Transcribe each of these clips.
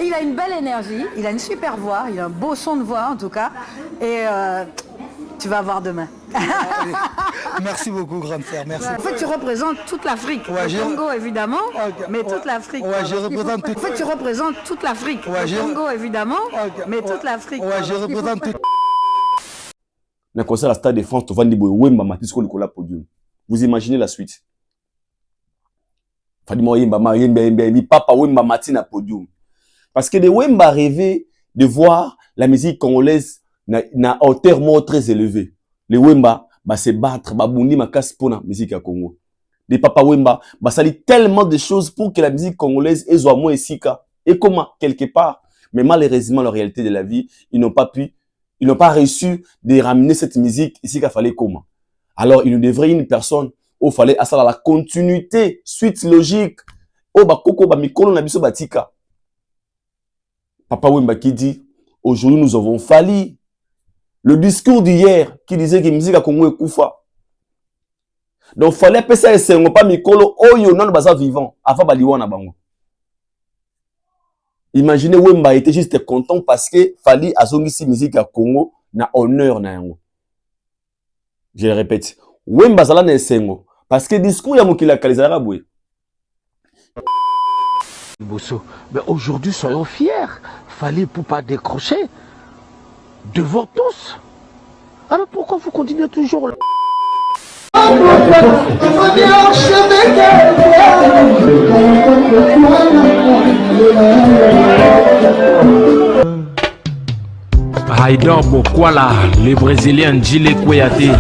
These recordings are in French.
Il a une belle énergie, il a une super voix, il a un beau son de voix en tout cas. Et tu vas voir demain. Merci beaucoup, grande sœur. Merci. En fait, tu représentes toute l'Afrique. Le Congo, évidemment, mais toute l'Afrique. Je représente En fait, tu représentes toute l'Afrique. Le Congo, évidemment, mais toute l'Afrique. Je représente toute. Na concert à Stade de France, tu vas dire Wemba Matisco Nicolas Podium. Vous imaginez la suite? Fadimo Wemba Papa Wemba Matina Podium. Parce que les Wemba rêvaient de voir la musique congolaise na hauteur très élevée. Les Wemba va se battre, va bondi ma casse pour la musique à Congo. Les Papa Wemba va salir tellement de choses pour que la musique congolaise soit moins sika. Et comment? Quelque part. Mais malheureusement, la réalité de la vie, ils n'ont pas réussi de ramener cette musique ici qu'il fallait comment. Alors, il nous devrait une personne où il fallait à la continuité, suite logique. Oh, bah, koko, bah, mikolo, na biso, batika. Papa Wemba qui dit, aujourd'hui, nous avons fallu. Le discours d'hier, qui disait que la musique à Congo est koufa. Donc, il fallait que ça essaie, pas mikolo, oh, yo, non, baza vivant, avant baliwana bango. Imaginez Wemba était juste content parce que fallait azongisi musique à Congo na honneur na yango. Je le répète. Wemba zala na esengo parce que discours ya mokila kalizara boué. Bosso, mais aujourd'hui soyons fiers. Fallait pour pas décrocher devant tous. Alors pourquoi vous continuez toujours là? Haïdor Bokwala, le Brésilien Gilles Kouyaté.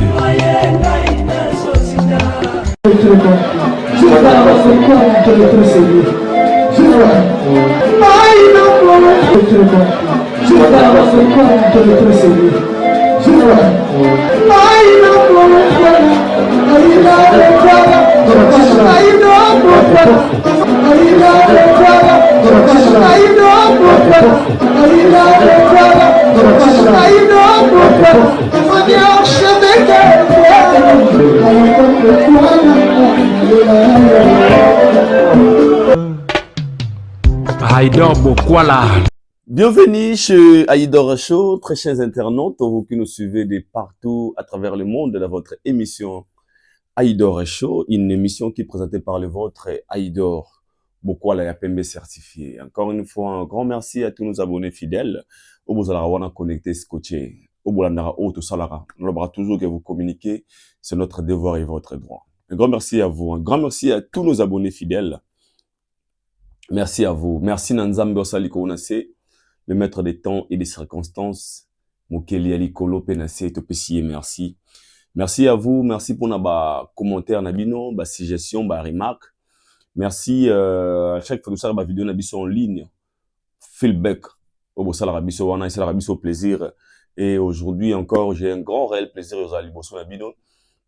Haïdor Bokwala. Bienvenue chez Haïdor Show, très chers internautes, vous qui nous suivez de partout à travers le monde dans votre émission Haïdor Show, une émission qui est présentée par le vôtre Haïdor Bokwala Yapembe certifié. Encore une fois, un grand merci à tous nos abonnés fidèles. Au Bozalara Wana connecté, scotché. Au Bolandara Auto Salara. On aura toujours que vous communiquez. C'est notre devoir et votre droit. Un grand merci à vous. Un grand merci à tous nos abonnés fidèles. Merci à vous. Merci Nanzambe Osaliko Onase, le maître des temps et des circonstances. Mokeli Alikolo Penase Topesiye, merci. Merci à vous. Merci pour nos commentaires, nabino, ba suggestions, ba remarques. Merci à chaque fois que nous avons vidéo nabiso en ligne. Feedback. Au bout la rabiso wana, c'est la rabiso plaisir. Et aujourd'hui encore, j'ai un grand réel plaisir aux aliboso nabino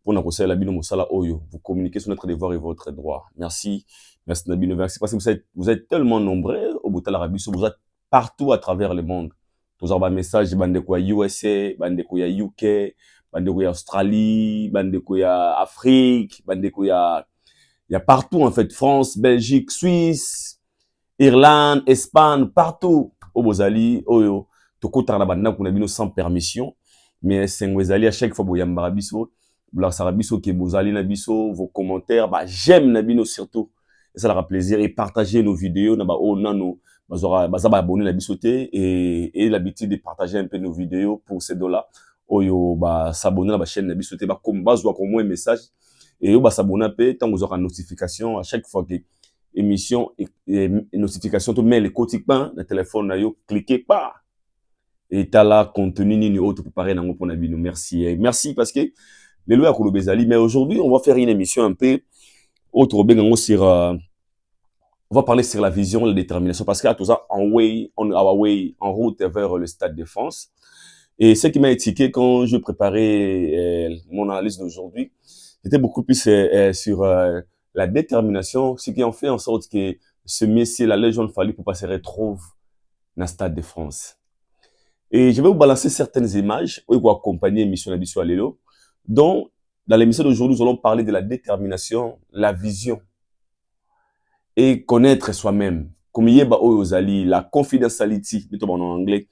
pour nous conseiller la bino mosala oyo. Vous communiquez sur notre devoir et votre droit. Merci. Merci Nabino. Merci parce que vous êtes tellement nombreux au bout de la rabiso, vous êtes partout à travers le monde. Vous avez un message bandeko ya USA, bandeko ya UK, bandeko ya Australie, bandeko ya Afrique, bandeko ya partout en fait, France, Belgique, Suisse, Irlande, Espagne, partout. Au Bozali, oyo, toko tarna banda kuna bino sans permission, mais c'est à chaque fois boyamba biso, la sarabiso qui Bozali na biso, vos commentaires, bah j'aime na bino surtout. Et ça leur plaisir et partager nos vidéos, na ba oh nano, bah abonner la bisoté et l'habitude de partager un peu nos vidéos pour ces dollars. Oyo bah s'abonner à la chaîne na bisoté, bah comme base ou comme un message. Et bah s'abonner un peu tant vous aurez une notification à chaque fois que émission et notification tout mail quotidien le téléphone na yo cliquez pas et t'as là contenu ni autre préparé dans mon avis. Merci et merci parce que les lois à Bezali. Mais aujourd'hui on va faire une émission un peu autre sur on va parler sur la vision, la détermination parce qu'à tout ça on our way en route vers le Stade de France. Et ce qui m'a étiqué quand je préparais mon analyse d'aujourd'hui, c'était beaucoup plus sur la détermination, ce qui en fait en sorte que ce Messi, la légende Fally Ipupa se retrouve dans le Stade de France. Et je vais vous balancer certaines images où vous accompagner l'émission Nabiso Alelo, dont dans l'émission d'aujourd'hui, nous allons parler de la détermination, la vision et connaître soi-même. comme yeba oyozali, la confidentiality, en anglais,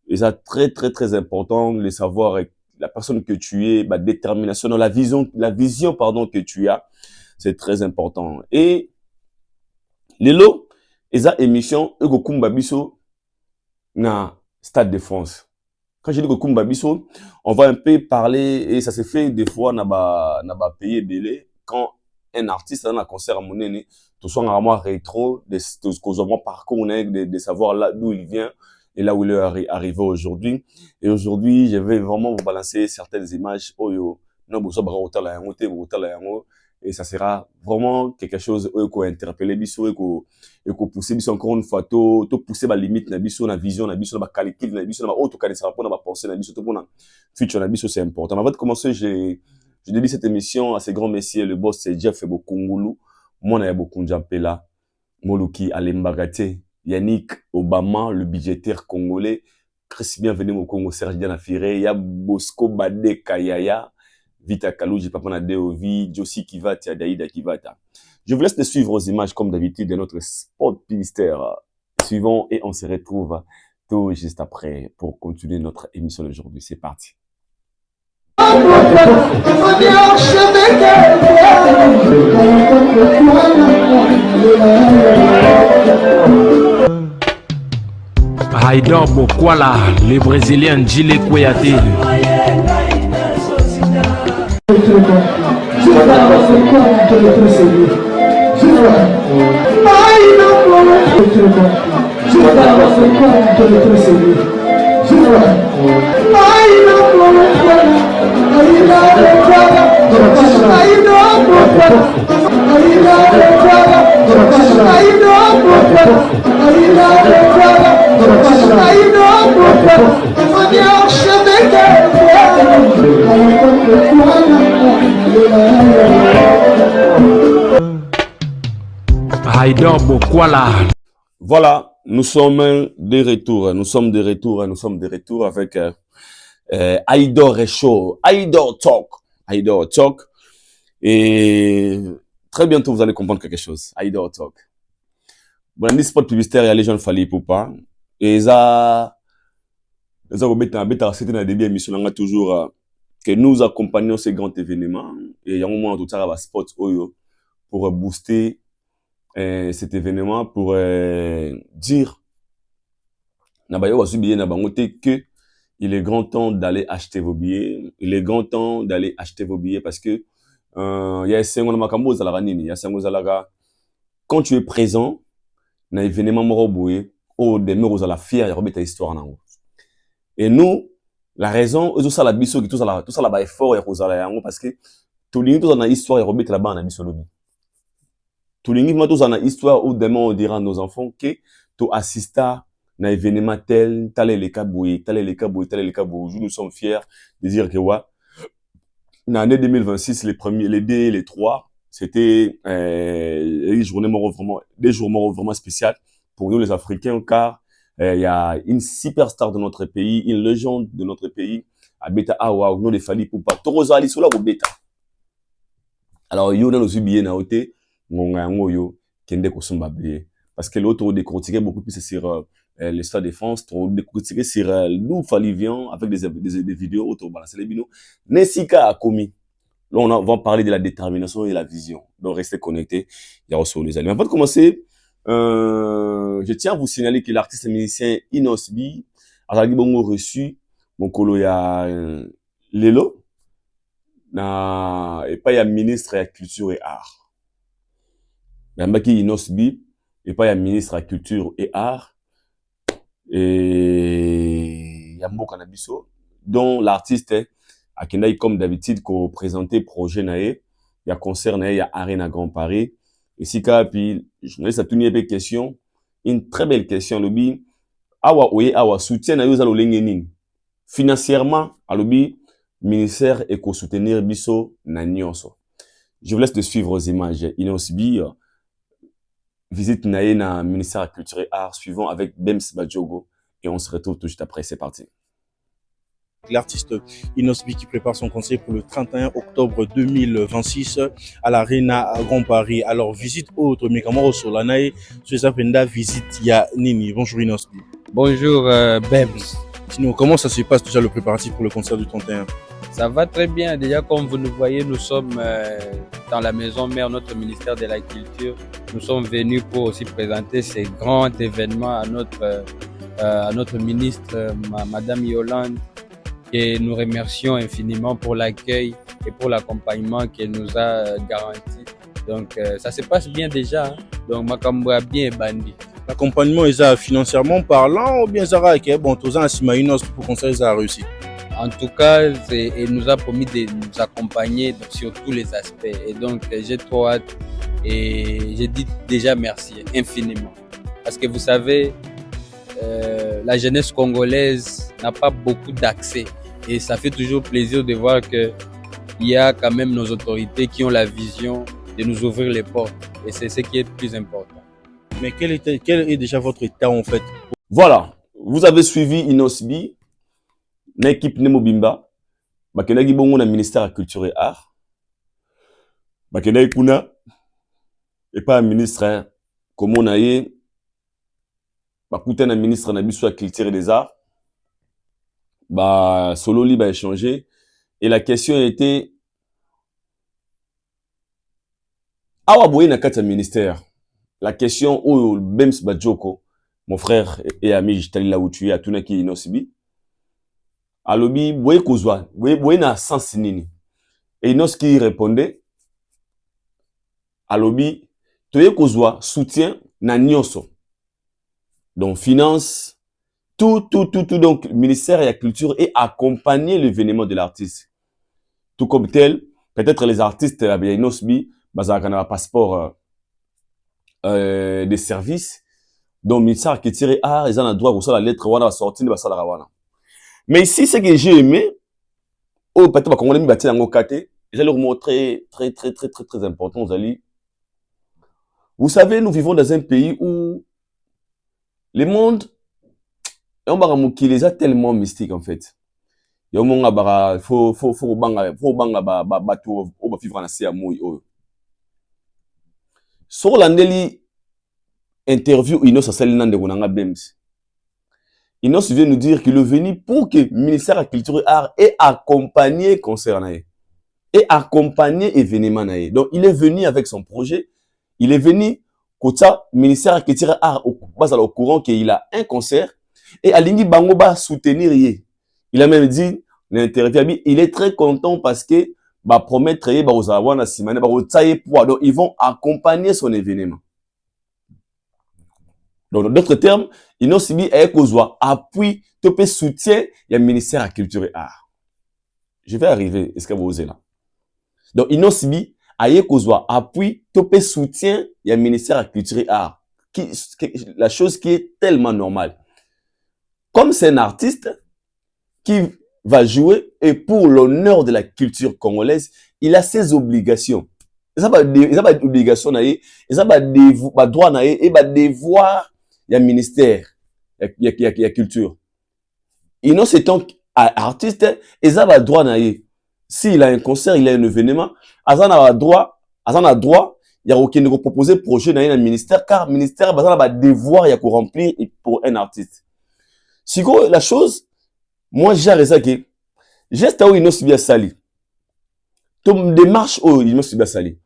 et ça très très très important de savoir la personne que tu es, bah, détermination, la vision pardon que tu as, c'est très important. Et lelo, eza émission ekokumba biso na Stade de France. Quand je dis ekokumba biso, on va un peu parler et ça se fait des fois na ba pays belé quand un artiste dans un concert à monene, tout soit vraiment rétro de parcours de savoir là d'où il vient et là où il est arrivé aujourd'hui. Et aujourd'hui, je vais vraiment vous balancer certaines images. Oh yo, non, et ça sera vraiment quelque chose qui interpeller biso et qui pousser biso encore une fois to pousser ba limite na biso na vision na biso na ba calcul na biso na ba auto connaissance pour na ba pensée na biso to pour na future na biso, c'est important. Mais avant de commencer, je dédie cette émission à ces grands messieurs. Le boss, c'est Jeff Bokungulu. Moi, on a beaucoup Djampela, Moluki Alembagate, Yannick Obama, le budgétaire congolais. Chris, bienvenue au Congo, Serge Dianafire, ya Bosco Bade Kayaya, Vita Kalouji, Papa Nadeovi, Josie Kivata, Daïda Kivata. Je vous laisse de suivre aux images, comme d'habitude, de notre spot publicitaire suivant et on se retrouve tout juste après pour continuer notre émission d'aujourd'hui. C'est parti. Haïdor Bokwala, le Brésilien Djile Kouyaté. Haïdor Bokwala. Voilà, nous sommes de retour. Nous sommes de retour avec Haïdor Show, Haïdor Talk. Et très bientôt, vous allez comprendre quelque chose. Haïdor Talk. Bon, on dit spot publicitaire, il y a les gens fallait pour pas. Et ça c'était dans début émission, on a toujours que nous accompagnons ces grands événements. Et il y a un moment où tout ça va spot Oyo pour booster cet événement, pour dire que il est grand temps d'aller acheter vos billets. Il est grand temps d'aller acheter vos billets parce que il y a cinq makambo zalaka nini, il y a cinq zalaka quand tu es présent na événement moroboué au demeure aux la fière ya robeta histoire nango. Et nous la raison tout ça la biso qui tout ça la ba effort ya kozala yango parce que tout lingi tout na histoire ya robeta là-bas na biso lobi. Tout lingi tout ça na histoire où demain on dira à nos enfants que tu assista na événement tel les caboué. Nous sommes fiers de dire que ouais, en l'année 2026, les premiers, les 2 et les 3, c'était des jours vraiment spéciales pour nous les Africains, car il y a une superstar de notre pays, une légende de notre pays, à Beta Awa, nous les Fali Poupa, Toroza Ali Sola ou Beta. Alors, yo, nous avons bien noté, yo, Kende Kosumba Blé, parce que l'autre décortiquait beaucoup plus sur l'histoire de France, décortiqué sur nous Falivian avec des vidéos autour balancer les binos. Nessika a commis. Là, on va parler de la détermination et la vision. Donc, restez connectés. Il y a aussi les amis. Avant de commencer, je tiens à vous signaler que l'artiste et musicien Inosbi a reçu mon colo ya Lelo et pas ya ministre de la culture et art. Mbaki Inosbi et pas ya ministre de la culture et art. Et Yambo Kanabiso, dont l'artiste a comme d'habitude qu'on présentait projet nae, il y a concert nae, il y a Arena Grand Paris. Et si puis journaliste a tenu une question, une très belle question, lobby. Awa oye awa soutien na yoza lolengenin. Financièrement, à lobby ministère et ko soutenir biso na nyonso. Je vous laisse de suivre aux images. Inosbi visite nae na ministère de la Culture et Arts suivant avec Bems Badjogo et on se retrouve tout juste après. C'est parti. l'artiste Inosbi qui prépare son concert pour le 31 octobre 2026 à l'Arena à Grand Paris. Alors, visite autre, mais comment au Solanae, ce Zapenda visite ya Nini. Bonjour Inosbi. Bonjour Bems. Sinon, comment ça se passe déjà le préparatif pour le concert du 31? Ça va très bien. Déjà, comme vous nous voyez, nous sommes dans la maison mère, notre ministère de la Culture. Nous sommes venus pour aussi présenter ces grands événements à notre ministre, Madame Yolande, et nous remercions infiniment pour l'accueil et pour l'accompagnement qu'elle nous a garanti. Donc, ça se passe bien déjà. Hein? Donc, Makambo a bien bandi. L'accompagnement est ça financièrement parlant ou bien ça va que bon tous en Simaïnos pour concert ça a réussi. En tout cas, il nous a promis de nous accompagner sur tous les aspects. Et donc, j'ai trop hâte et j'ai dit déjà merci infiniment. Parce que vous savez, la jeunesse congolaise n'a pas beaucoup d'accès. Et ça fait toujours plaisir de voir qu'il y a quand même nos autorités qui ont la vision de nous ouvrir les portes. Et c'est ce qui est le plus important. Mais quel est déjà votre état en fait? Voilà, vous avez suivi Inosbi, l'équipe Nemobimba, Bakenagi Bongo na ministère de la Culture et Art, Bakenagi Kuna, et pas un ministre, comme on a eu, Bakouten un ministre na biso la Culture et des Arts, Solo Li échangé, et la question était, Awa Boye na kata ministère. La question où Bems Badjoko, mon frère et ami, j'étais là où tu es, à Tunaki Inosbi, à l'obi, Boye Kozwa, Boye na sens nini. Et Inos qui répondait, à l'obi, Toye Kozwa soutien na nyonso. Donc, finance, tout, donc, ministère de la Culture et accompagner l'événement de l'artiste. Tout comme tel, peut-être les artistes, Inosbi, Bazakana passeport, des services donc ministère qui tire ils ont le droit de la lettre wana sortir de la wana. Mais ici ce que j'ai aimé peut-être pas congolais bâti yango kate, j'ai leur montrer très important Zali. Vous savez, nous vivons dans un pays où le monde est tellement mystique en fait. Il faut banga bato ba vivre na sia moi. Sur l'andeli interview Inos Asali Nande Gonanga Bems. Inos vient nous dire qu'il est venu pour que le ministère de la Culture et Art ait accompagné concert nae. Et accompagné événement nae. Donc il est venu avec son projet. Il est venu kota ministère de la Culture et Art au courant qu'il a un concert et Alingi Bangoba soutenir yé. Il a même dit l'interview il est très content parce que promettre donc ils vont accompagner son événement. Donc, dans d'autres termes, Inosbi est kozwa appui, topé soutien, il y a le ministère de la Culture et Art. Je vais arriver, est-ce que vous osez là? Donc, Inosbi est kozwa appui, topé soutien, il y a le ministère de la Culture et Art. La chose qui est tellement normale. Comme c'est un artiste qui va jouer et pour l'honneur de la culture congolaise, il a ses obligations. Il a des obligations, il a des droits et des devoirs, il y a ministère, il y a culture. Et non, c'est un artiste, il a des droits. S'il a un concert, il a un événement, il a droit, il y a aucun proposer projet dans le ministère, car le ministère a des devoirs il y a qu'on remplir pour un artiste. Si la chose, moi, j'ai raison geste où Inosbi bien sali. Ton démarche où Inosbi bien sali.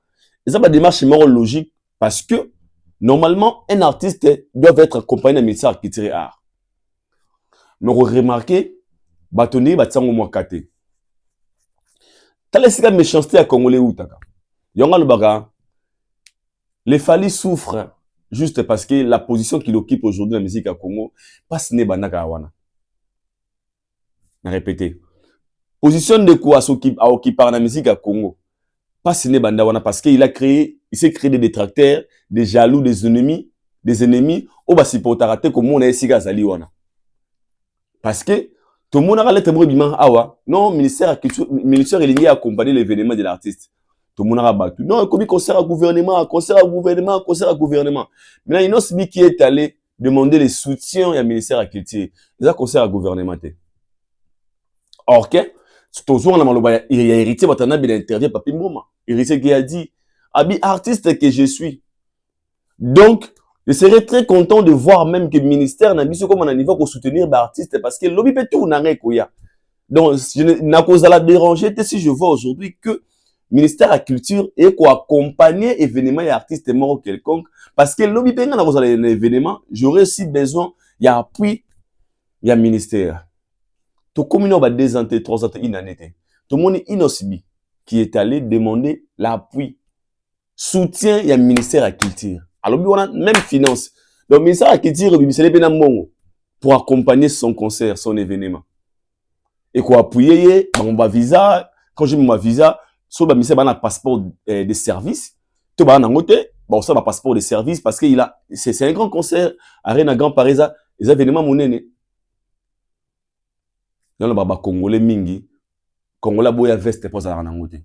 Et ça, ma démarche est logique parce que, normalement, un artiste doit être accompagné d'un ministère qui tire art. Mais on remarque, bâtonnier, bâtissant au moins kate. T'as laissé la méchanceté à Congolais ou taka. Yonga le baga. Les Fali souffrent juste parce que la position qu'il occupe aujourd'hui dans la musique à Congo, pas ce n'est pas wana. Répétez. Position de quoi à occuper la musique à Congo. Pas signé Bandawana parce qu'il s'est créé des détracteurs, des jaloux, des ennemis, au bas si pour t'arrêter comme on a ici Gazaliwana. Parce que tout le monde a l'air de awa. Non, ministère est lié à accompagner l'événement de l'artiste. Tout le monde a battu. Non, comme concert à gouvernement. Maintenant, il y a une autre qui est allé demander le soutien au ministère à culture. Il y a concert à gouvernement. Or que toujours na maloba il y a héritier batana bien interdit papi mboma. Héritier qui a dit abi artiste que je suis. Donc je serais très content de voir même que le ministère n'a biso comme on a niveau pour soutenir l'artiste parce que lobby peut tout n'arrête quoi. Donc je n'a cause à la déranger si je vois aujourd'hui que ministère de la culture et quoi accompagner événement et artiste mort quelconque parce que lobby peut n'a cause à l'événement j'aurais aussi besoin il y a appui il y a ministère. Tout comme on va 2 ans 3 ans une année tout le monde Inosbi qui est allé demander l'appui soutien il y a ministère de la culture. Alors, on a même finance. Donc, le ministère de la culture, c'est le pour accompagner son concert, son événement. Et quoi, appuyer, on va visa. Quand j'ai mon visa, soit le ministère a un passeport de service. Tout va en côté, bon, ça va passeport de service parce que c'est un grand concert. Arena Grand Paris, les événements monnaie. Dans le baba congolais mingi, congolais boya veste pour ça en côté.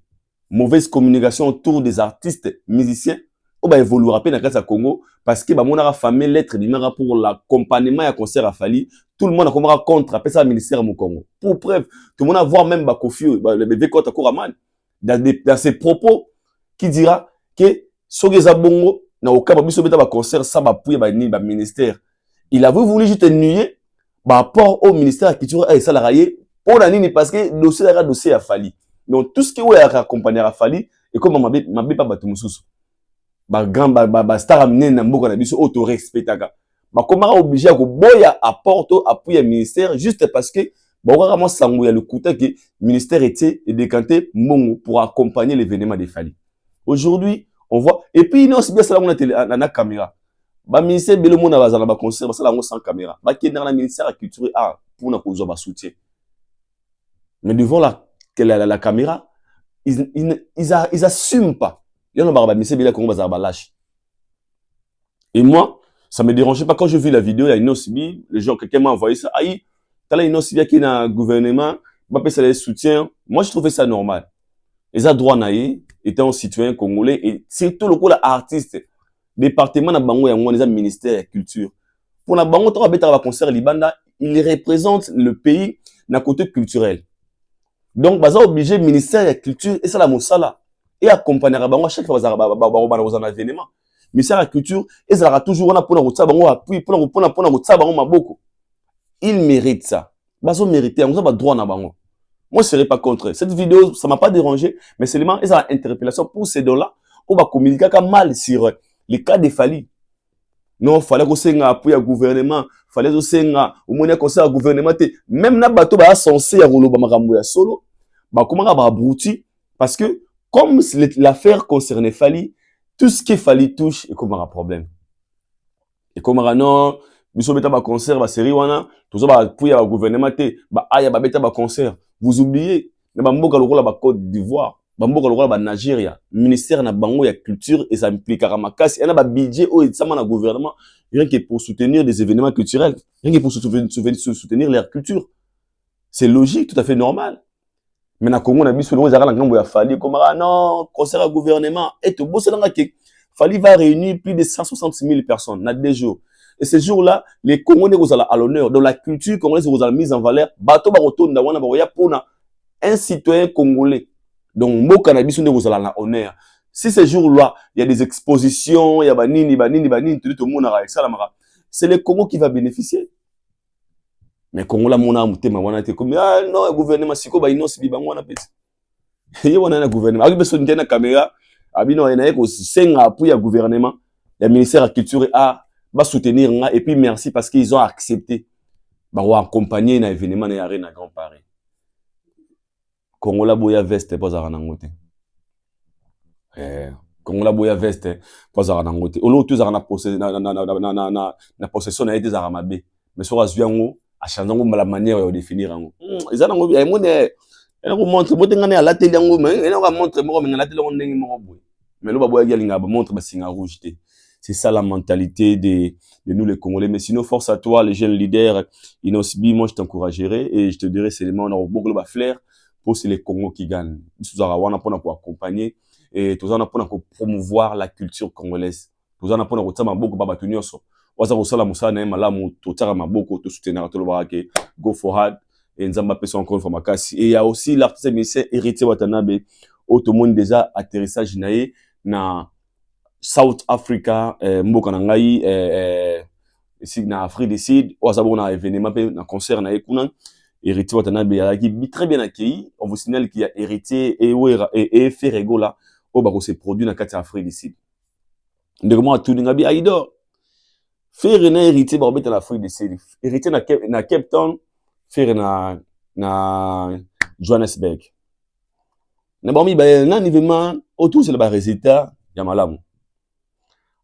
Mauvaise communication autour des artistes, musiciens. On va évoluer rapidement dans le Congo parce que mon a famille lettre numéro pour l'accompagnement à concert à Fali tout le monde a commencé contre après ça ministère au Congo pour preuve tout le monde a voir même Bakofi le bébé Kota Koraman dans ses propos qui dira que Sogeza Bongo na aucun biso beta ba concert ça va pouiller ba ministère il avait voulu juste nuer par rapport au ministère de la culture et ça la railler pour la nini parce que dossier à Fali donc tout ce qui est accompagner à Fali et comme m'a pas batou mususu star amené na mboka na biso auto respectaka ba komara obligé ko boya apporte appui au ministère juste parce que ba vraiment sango ya le kuta que ministère était décanté mbongo pour accompagner l'événement des Fali. Aujourd'hui on voit et puis non c'est bien ça na caméra ba ministère belo mona bazana ba concert ba sala ngo sans caméra ba kenda na ministère de la culture pour na kozo ba soutien mais devant la caméra ils assument pas. Et moi, ça me dérangeait pas quand je vis la vidéo, il y a une Osibi, les gens, quelqu'un m'a envoyé ça. Aïe, t'as là une Osibi qui est dans le gouvernement, bah, ça les soutient. Moi, je trouvais ça normal. Les droits naïs, étant citoyen congolais, et surtout le coup, l'artiste, département na bango, il y a un ministère de la culture. Pour la bango, tu vas concert Libanda, il représente le pays d'un côté culturel. Donc, bah, ça obligé, ministère de la culture, et ça la moussala. Et accompagner à chaque fois dans un événement. Mais ça la culture et ça aura toujours on pour appui pour il mérite ça. Baso mériter on va droit na bango. Moi je serais pas contre. Cette vidéo ça m'a pas dérangé mais seulement ils ont interpellation pour ces deux-là on va communiquer mal sur les cas des Fali. Non, fallait que senga appui au gouvernement, fallait que senga au moins conseil au gouvernement même na bato ba censé à roloba makambo ya solo ba comment ba abruti parce que comme l'affaire concernait Fali, tout ce qui Fali touche, et comme un problème. Et comme un non, biso beta ba concert, ba série wana, tout ça ba pouya ba gouvernement ba aya ba beta ba concert. Vous oubliez, na mboka lokola ba Côte d'Ivoire, ba mboka lokola ba Nigeria, ministère na bango ya culture et ça impliquera makasi, na ba budget o et ça na gouvernement, rien que pour soutenir des événements culturels, rien que pour soutenir leur culture. C'est logique, tout à fait normal. Mais na Congo na biso lo ezaka na ngambo ya Fali comme non concert à gouvernement et tout bosse nga ke Fali va réunir plus de 160 000 personnes na 2 jours et ces jours-là les Congolais vous à l'honneur dans la culture congolaise vous a mise en valeur bato ba rotonda wana ba ya pona un citoyen congolais donc mboka na biso vous à l'honneur si ces jours-là il y a des expositions il y a banini tout le monde avec ça la mara c'est le Congo qui va bénéficier. Mais Congo la mona mutema wana te comme non le gouvernement siko ba inosi bibango wana pesi ye wana na gouvernement aki beso ndena caméra abino ena ko senga appui à gouvernement le ministère de la culture va soutenir nga et puis merci parce qu'ils ont accepté ba accompagner na événement na Arena Grand Paris. Congo la boya veste pas za ngote Congo la boya veste pas za ngote olo tu za na possession na été za mabe mais so azwiango à changer la manière de définir en ils ont envie on montre motengane à la télé en mais on va montrer moi mais la télé on ndenge mo boy mais lo baboya galinga ba montre ba singa rouge té c'est ça la mentalité de nous les Congolais mais sinon force à toi les jeunes leaders Inosbi moi je t'encouragerai et je te dirai seulement on a beaucoup de flair pour c'est les Congos qui gagnent nous avons pour accompagner et tout ça on a pour promouvoir la culture congolaise tout ça on a pour ko beaucoup baba tunyoso waza kosala musala na malamu totaka maboko to soutenir to lobaka go for hard et Nzamba Peso encore une fois makasi. Et il y a aussi l'artiste musicien Héritier Watanabe, où tout le monde déjà atterrissage naé na South Africa, mboka na ngai, ici na Afrique du Sud, où ça bon un événement na concert na ekuna. Héritier Watanabe a très bien accueilli. On vous signale qu'il y a Héritier et Ferrego là, où bah se produit dans la Afrique du Sud. De comment tout le monde Aïdor. Faire na Héritier bah en Afrique du Sud. Héritier na Cape Town, faire na Johannesburg. Na bon mi bah na événement autour c'est le résultat ya malamu.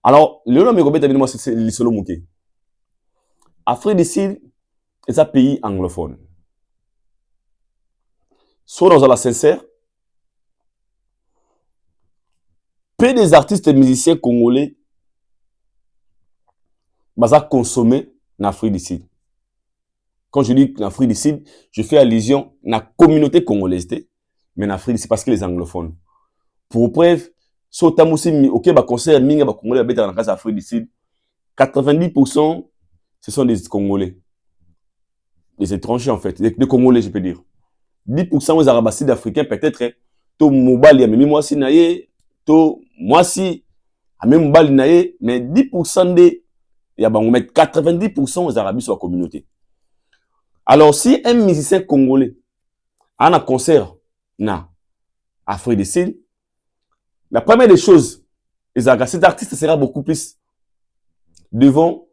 Alors le nom me robeta évidemment c'est l'isolo mouké. Afrique du Sud est un pays anglophone. Soit dans la sincère, peu des artistes et musiciens congolais basent consommer en Afrique du Sud. Quand je dis en Afrique du Sud, je fais allusion à la communauté congolaise, mais en Afrique du Sud parce que les anglophones. Pour preuve, si tu as ok, bah concert minga bah congolais dans la Afrique du Sud, 90% ce sont des Congolais, des étrangers en fait, des Congolais je peux dire. 10% aux arabes sud-africains peut-être, to mobali ya mimi mwasi na ye, to mwasi a même mobali na ye, mais 10% de ya bango met 90% aux arabes sur la communauté. Alors si un musicien congolais a un concert na Afrique du Sud, la première des choses, cet artiste sera beaucoup plus devant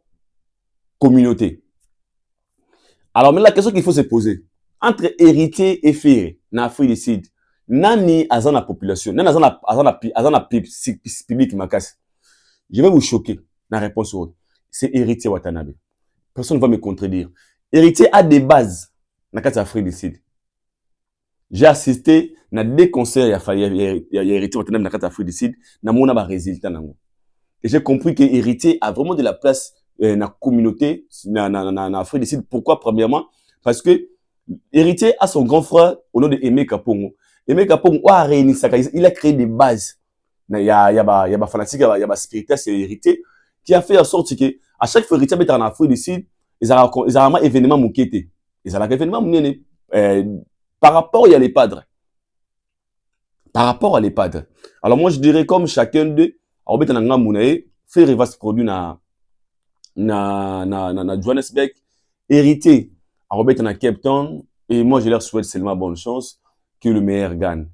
communauté. Alors mais la question qu'il faut se poser, entre héritier et ferré, na Afrique du Sud, nani azana population, nani azana public makasi. Je vais vous choquer. La réponse c'est Héritier Watanabe. Personne ne va me contredire. Héritier a des bases dans l'Afrique du Sud. J'ai assisté à deux concerts, il y a Héritier Watanabe dans l'Afrique du Sud, na mon résultat nango. Et j'ai compris que Héritier a vraiment de la place dans la communauté en Afrique du Sud. Pourquoi? Premièrement, parce que Héritier a son grand frère au nom de Aimé Kapongo. Aimé Kapongo a réuni ça, il a créé des bases. Il y a fanatique, il y a spirituel, c'est Héritier qui a fait en sorte que à chaque fois Héritier est en Afrique du Sud, ils ont un événement moukété. Ils ont un événement moukété par rapport à les padres. Par rapport à les padres. Alors moi je dirais comme chacun d'eux, on va mettre en Mounaé, faire va se produire na Johannesburg, Héritier à remettre dans Cape Town, et moi je leur souhaite seulement bonne chance, que le meilleur gagne.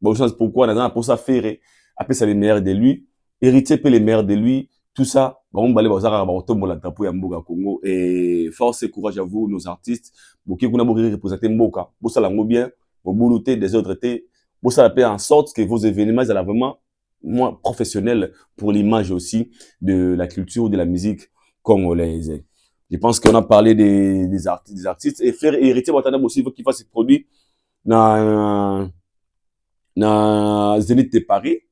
Bonne chance pourquoi? Pour ça faire, après ça les meilleurs de lui, Héritier peut les meilleurs de lui, tout ça, on va aller la drapeau ya Mboka Congo, et force et courage à vous, nos artistes, pour qui vous n'avez représenter Mboka, pour ça l'ango bien, pour boulouter des autres été, pour ça faire en sorte que vos événements soient vraiment moins professionnels pour l'image aussi de la culture, de la musique congolaise. Je pense qu'on a parlé des artistes et faire Héritier Watanabe aussi, il faut qu'il fasse ses produits dans Zénith de Paris,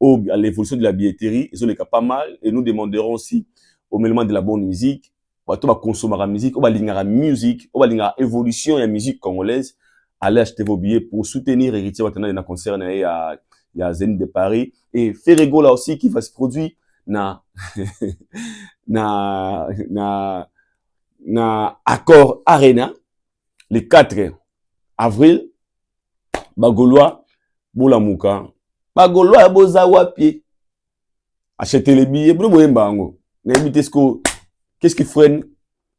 à l'évolution de la billetterie, ils ont les cas pas mal, et nous demanderons aussi au moment de la bonne musique, on va consommer la musique, on va lire la musique, on va lire l'évolution de la musique congolaise, allez acheter vos billets pour soutenir Héritier Watanabe dans le concert, il y a Zénith de Paris, et Ferrego là aussi qui va se produire na Accord Arena le 4 avril bagolois bolamuka bagolois boza wapi acheter les billets blo boyemba ngo na qu'est-ce qui freine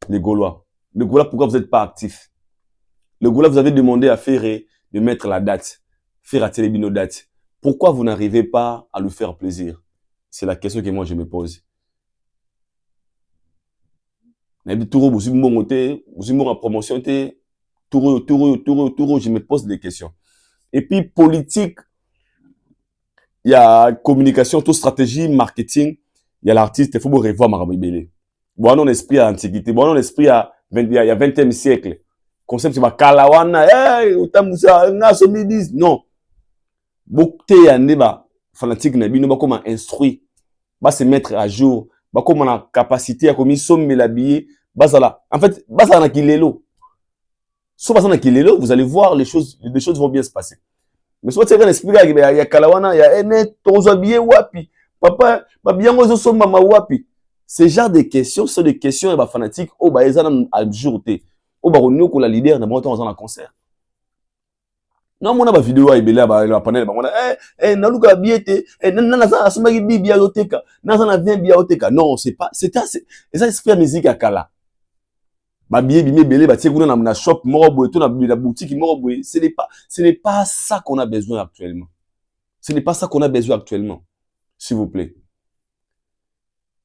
les Gaulois? Pourquoi vous n'êtes pas actifs? Le Gaulois, vous avez demandé à Ferré de mettre la date, faire à Télébino date. Pourquoi vous n'arrivez pas à lui faire plaisir? C'est la question que moi je me pose. Je me pose des questions. Et puis politique, il y a communication, toute stratégie, marketing, il y a l'artiste, il faut revoir Marabibele. Bon, on esprit à l'Antiquité, bon, on esprit à il y a 20e siècle. Concept, c'est Kalawana, hey, Utamusa, non. Beaucoup de débat fanatique nabi no ba comment instruire, ba se mettre à jour, ba comment la capacité à comme sommer l'habiller, basala. En fait, basala na kilelo. So basala na kilelo, vous allez voir les choses vont bien se passer. Mais soit c'est un esprit il y a Kalawana, il y a ene tozo habillé wapi. Papa, ba bien ngozo so mama wapi. Ce genre de questions, sont des questions ba fanatique au ba ezana à jour té. au baronio ko la leader na moto dans un concert. Non mona ba vidéo a ebele ba panel ba mona na luka biete na za asoma ki bibia yoteka na za na vient bia yoteka. Non, c'est pas c'était et ça c'est faire musique à kala. Ba bié bimé belé ba tie kuna na shop moko boy to na boutique moko boy, ce n'est pas ça qu'on a besoin actuellement. Ce n'est pas ça qu'on a besoin actuellement. S'il vous plaît.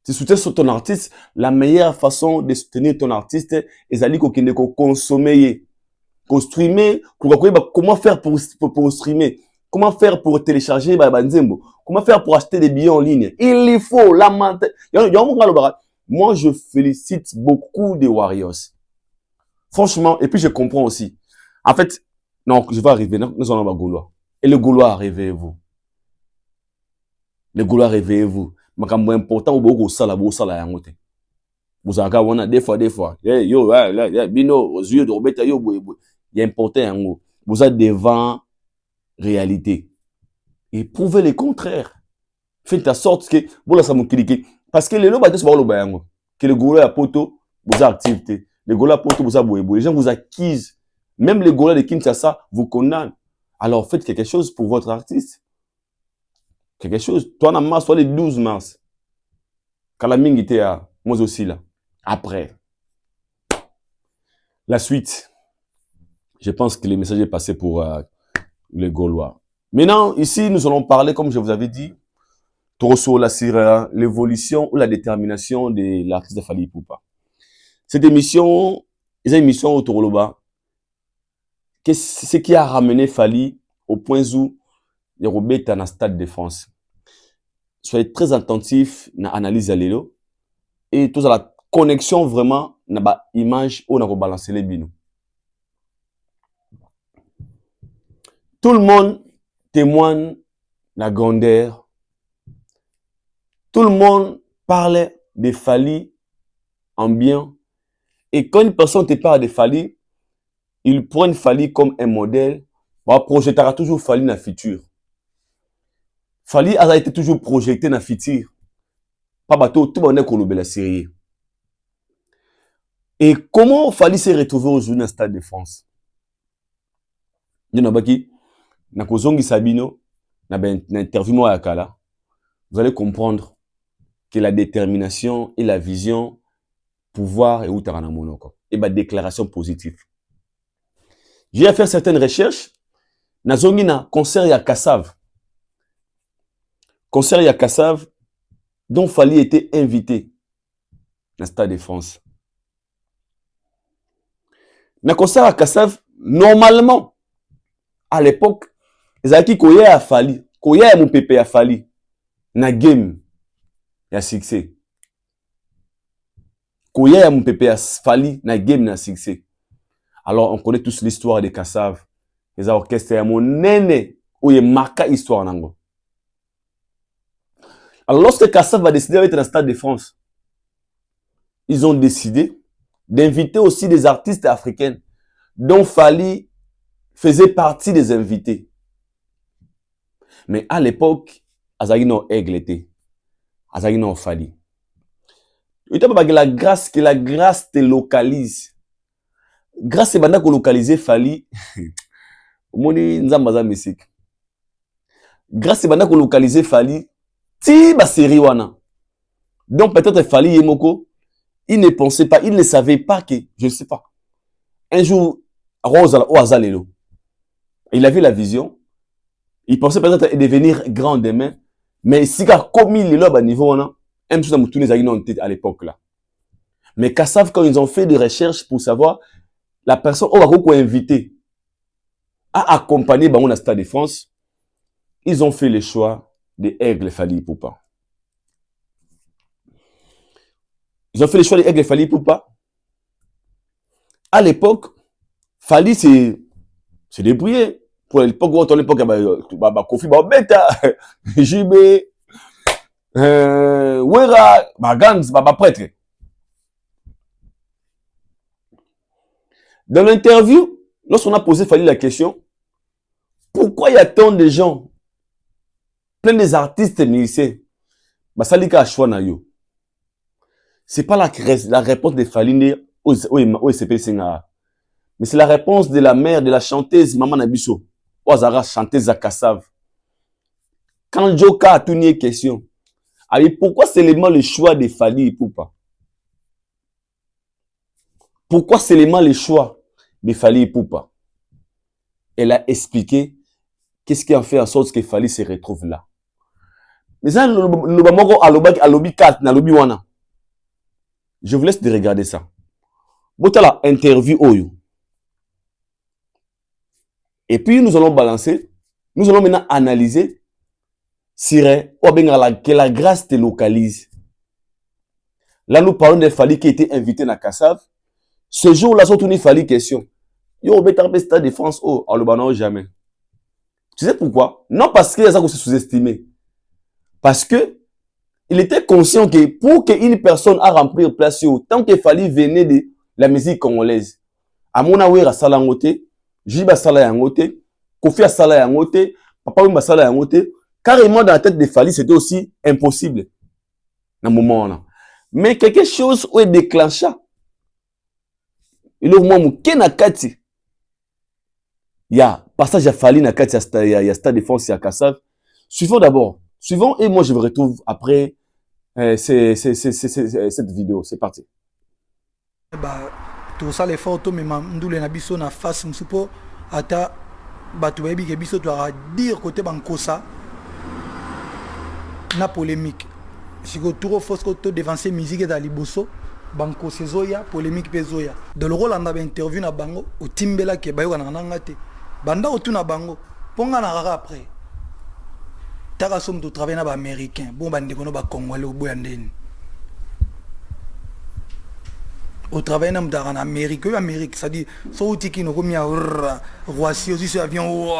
Tu soutiens sur ton artiste, la meilleure façon de soutenir ton artiste est d'aller consommer, streamer, comment faire pour streamer, comment faire pour télécharger Banzembo, comment faire pour acheter des billets en ligne. Il faut lamenter. Moi, je félicite beaucoup des Warriors. Franchement, et puis je comprends aussi. En fait, non, je vais arriver, nous allons à Gaulois. Et le Gaulois, réveillez-vous. Le Gaulois, réveillez-vous. Makambo important beaucoup sala yangote. Buzaka wana des fois yo bino aux yeux de Robeta yo boy. Il est important yango. Vous êtes devant réalité. Et prouvez le contraire. Faites en sorte que vous la samu cliquer parce que les loba de ce loba yango. Que le Gaulois a poto vous activité. Le Gaulois poto vous a boy. Les gens vous acquisent. Même les Gaulois de Kinshasa vous condamnent. Alors faites quelque chose pour votre artiste. Quelque chose. Toi, on a soit le 12 mars. Quand la mingue était à moi aussi là. Après. La suite. Je pense que le message est passé pour les Gaulois. Maintenant, ici, nous allons parler, comme je vous avais dit, sur l'évolution ou la détermination de l'artiste de Fally Ipupa. Cette émission, c'est une émission autour de là. Ce qui a ramené Fally au point où il y a un stade de France. Soyez très attentifs à l'analyse à l'élo et tout à la connexion vraiment na ba image où on a balancer les binou. Tout le monde témoigne la grandeur. Tout le monde parle de Fally en bien. Et quand une personne te parle de Fally, il prend Fally comme un modèle. On projettera toujours Fally dans le futur. Fally a été toujours projeté dans le futur. Pas bateau, tout le monde est collé la série. Et comment Fally s'est retrouvé aujourd'hui dans le Stade de France? Il y en a qui, dans Kozongi Sabino, dans l'interview à Kala, vous allez comprendre que la détermination et la vision, pouvoir et où t'as monoko. Et ma déclaration positive. J'ai fait certaines recherches. Nazongi na concert ya Kassav. Concert ya Kassav, dont Fally était invité dans le Stade de France. Dans le concert à Kassav, normalement, à l'époque, ils avaient qui koye à Fally, koye à mon pépé à Fally, na game, ya succès. Koye à mon pépé à Fally, na game, na succès. Alors, on connaît tous l'histoire de Kassav. Les orchestres, mon nene, où il marque l'histoire nango. Alors, lorsque Kassav va décider d'être dans le Stade de France, ils ont décidé d'inviter aussi des artistes africains dont Fally faisait partie des invités. Mais à l'époque, Azagi no Aigle était. Azagi no Fally. Il n'y a pas que la grâce te localise. Grâce c'est banda ko localiser Fally. Omoni nzambaza musique. Grâce c'est banda ko localiser Fally. Ti ba série wana. Donc peut-être Fally Yemoko, il ne pensait pas, il ne savait pas que, je ne sais pas. Un jour, Rose au Azalelo, il avait la vision. Il pensait peut-être devenir grand demain. Mais si comme il est là, à niveau, même chose à l'époque là. Mais Kassav, quand ils ont fait des recherches pour savoir la personne qu'on va inviter à accompagner le Stade de France, ils ont fait le choix de Aigle Fally Ipupa. Ils ont fait le choix de Aigle Fally Ipupa. À l'époque, Fally c'est débrouillé. Pour l'époque, où l'époque, Kofi Beta, JB, Wera, Gans, prêtre. Dans l'interview, lorsqu'on a posé Fally la question, pourquoi il y a tant de gens, plein des artistes musiciens, Salika a choisi na yo. C'est pas la réponse de Fally où il s'appelle Singa. Mais c'est la réponse de la mère de la chanteuse Maman Nabiso. Ozara chanteuse à Kassav. Quand Joka a tout nié question, alors pourquoi seulement le choix de Fally Ipupa? Pourquoi seulement le choix de Fally Ipupa? Elle a expliqué qu'est-ce qui a fait en sorte que Fally se retrouve là. Mais ça, je vous laisse de regarder ça. Botala interview Oyo. Et puis nous allons balancer, nous allons maintenant analyser que la grâce te localise. Là, nous parlons de Fally qui était invité à Kassav. Ce jour-là, surtout, il fallait question. Yo, au Stade de France, oh, à l'Obano, jamais. Tu sais pourquoi? Non parce qu'il y a ça qu'on se sous-estimé. Parce que, il était conscient que pour qu'une personne a rempli place, tant qu'il fallait venir de la musique congolaise, à mon avis, à Salangote, Jiba Salayangote, Kofi Salayangote, Papa Wimba Salayangote, carrément dans la tête de Fally, c'était aussi impossible. Dans ce moment-là. Mais quelque chose où est déclenché. Il y a passage à Fally, il y a Stade de France, il y a Kassav. Suivons d'abord. Suivons et moi je vous retrouve après cette vidéo. C'est parti. Tout ça, les photos, mais m'doule na biso na face m'supo ata batu baby ke biso doit dire côté bankosa na polémique. Si go tour fausse côté devancer musique dans liboso banko sezoya polémique pezoya. De le rôle en a interview na bango au timbela ke bayo na ngate. Banda otuna bango ponga na rara après. Taka somme to travailler na ba américain bon bande kono ba congolais au boyandeni. Au travail en Amérique, ça dit, so tiki no comme ya Roissy aussi sur avion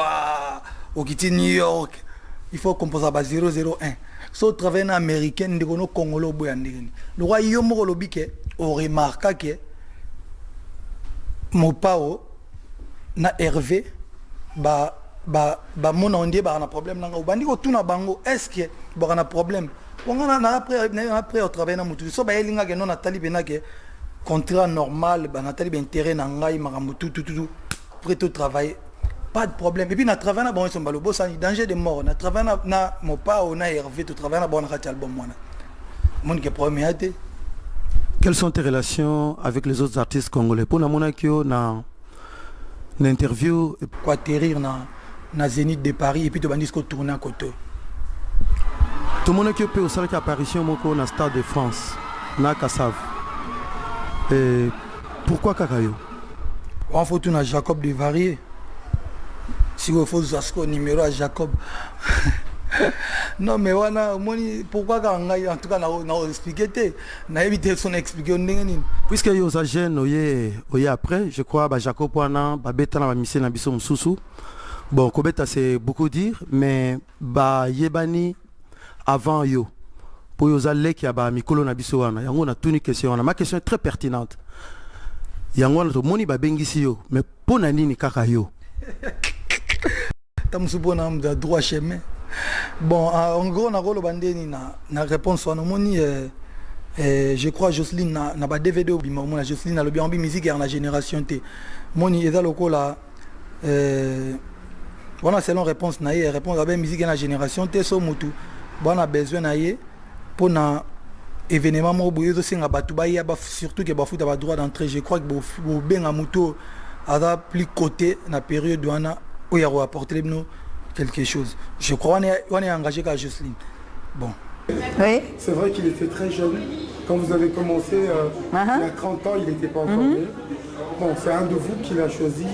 au quitter New York, il faut composer à 001. So travail en américain de kono congolais au boyandeni. Le roi yomo lobi ke o remarque que mon pao na Hervé ba mon ondie ba na problème na bandi ko tuna bango est-ce que ba na problème on a après au travail na mutu so ba elinga ke non Nathalie benake contrat normal ba Nathalie ben terrain na ngai makambo tout prêt au travail pas de problème et puis na travail na bon son balobo ça danger de mort na travail na mon pao na Hervé tout travail na bon na album mona mon que premier été. Quelles sont tes relations avec les autres artistes congolais? Pour la monakio na l'interview quoi atterrir na Zénith de Paris et puis tu bandis qu'on tourner à côté. Tout le monde qui peut aussi faire apparition moko na Stade de France na Kassav. Et pourquoi Kakayo? On faut tourner à Jacob de Varier. Si vous faut Zasco numéro à Jacob. Non mais voilà, pourquoi en tout cas on expliqué na évité son expliquer puisque yo a jeune oye après je crois ba Jacob wana ba betana ba mission na biso mususu bon kobeta c'est beaucoup dire mais ba yebani avant yo pour yo zale ki ba mikolo na biso wana yango na tuni question wana ma question est très pertinente yango to moni ba bengisi yo mais pona nini kaka yo tamsupo na mda droit chemin. Bon, en gros, on a la réponse. Je crois que Jocelyne n'a pas DVD. Jocelyne a le bien musique et la génération T. Moni est là, voilà, selon réponse, réponse à la musique et la génération T. On a besoin pour un événement, surtout que vous avez droit d'entrer. Je crois que vous avez bien à plus côté dans la période où il y a apporté quelque chose. Je crois qu'on est engagé avec Jocelyne. Bon. Oui. C'est vrai qu'il était très jeune. Quand vous avez commencé, il y a 30 ans, il n'était pas encore né. Bon, c'est un de vous qui l'a choisi.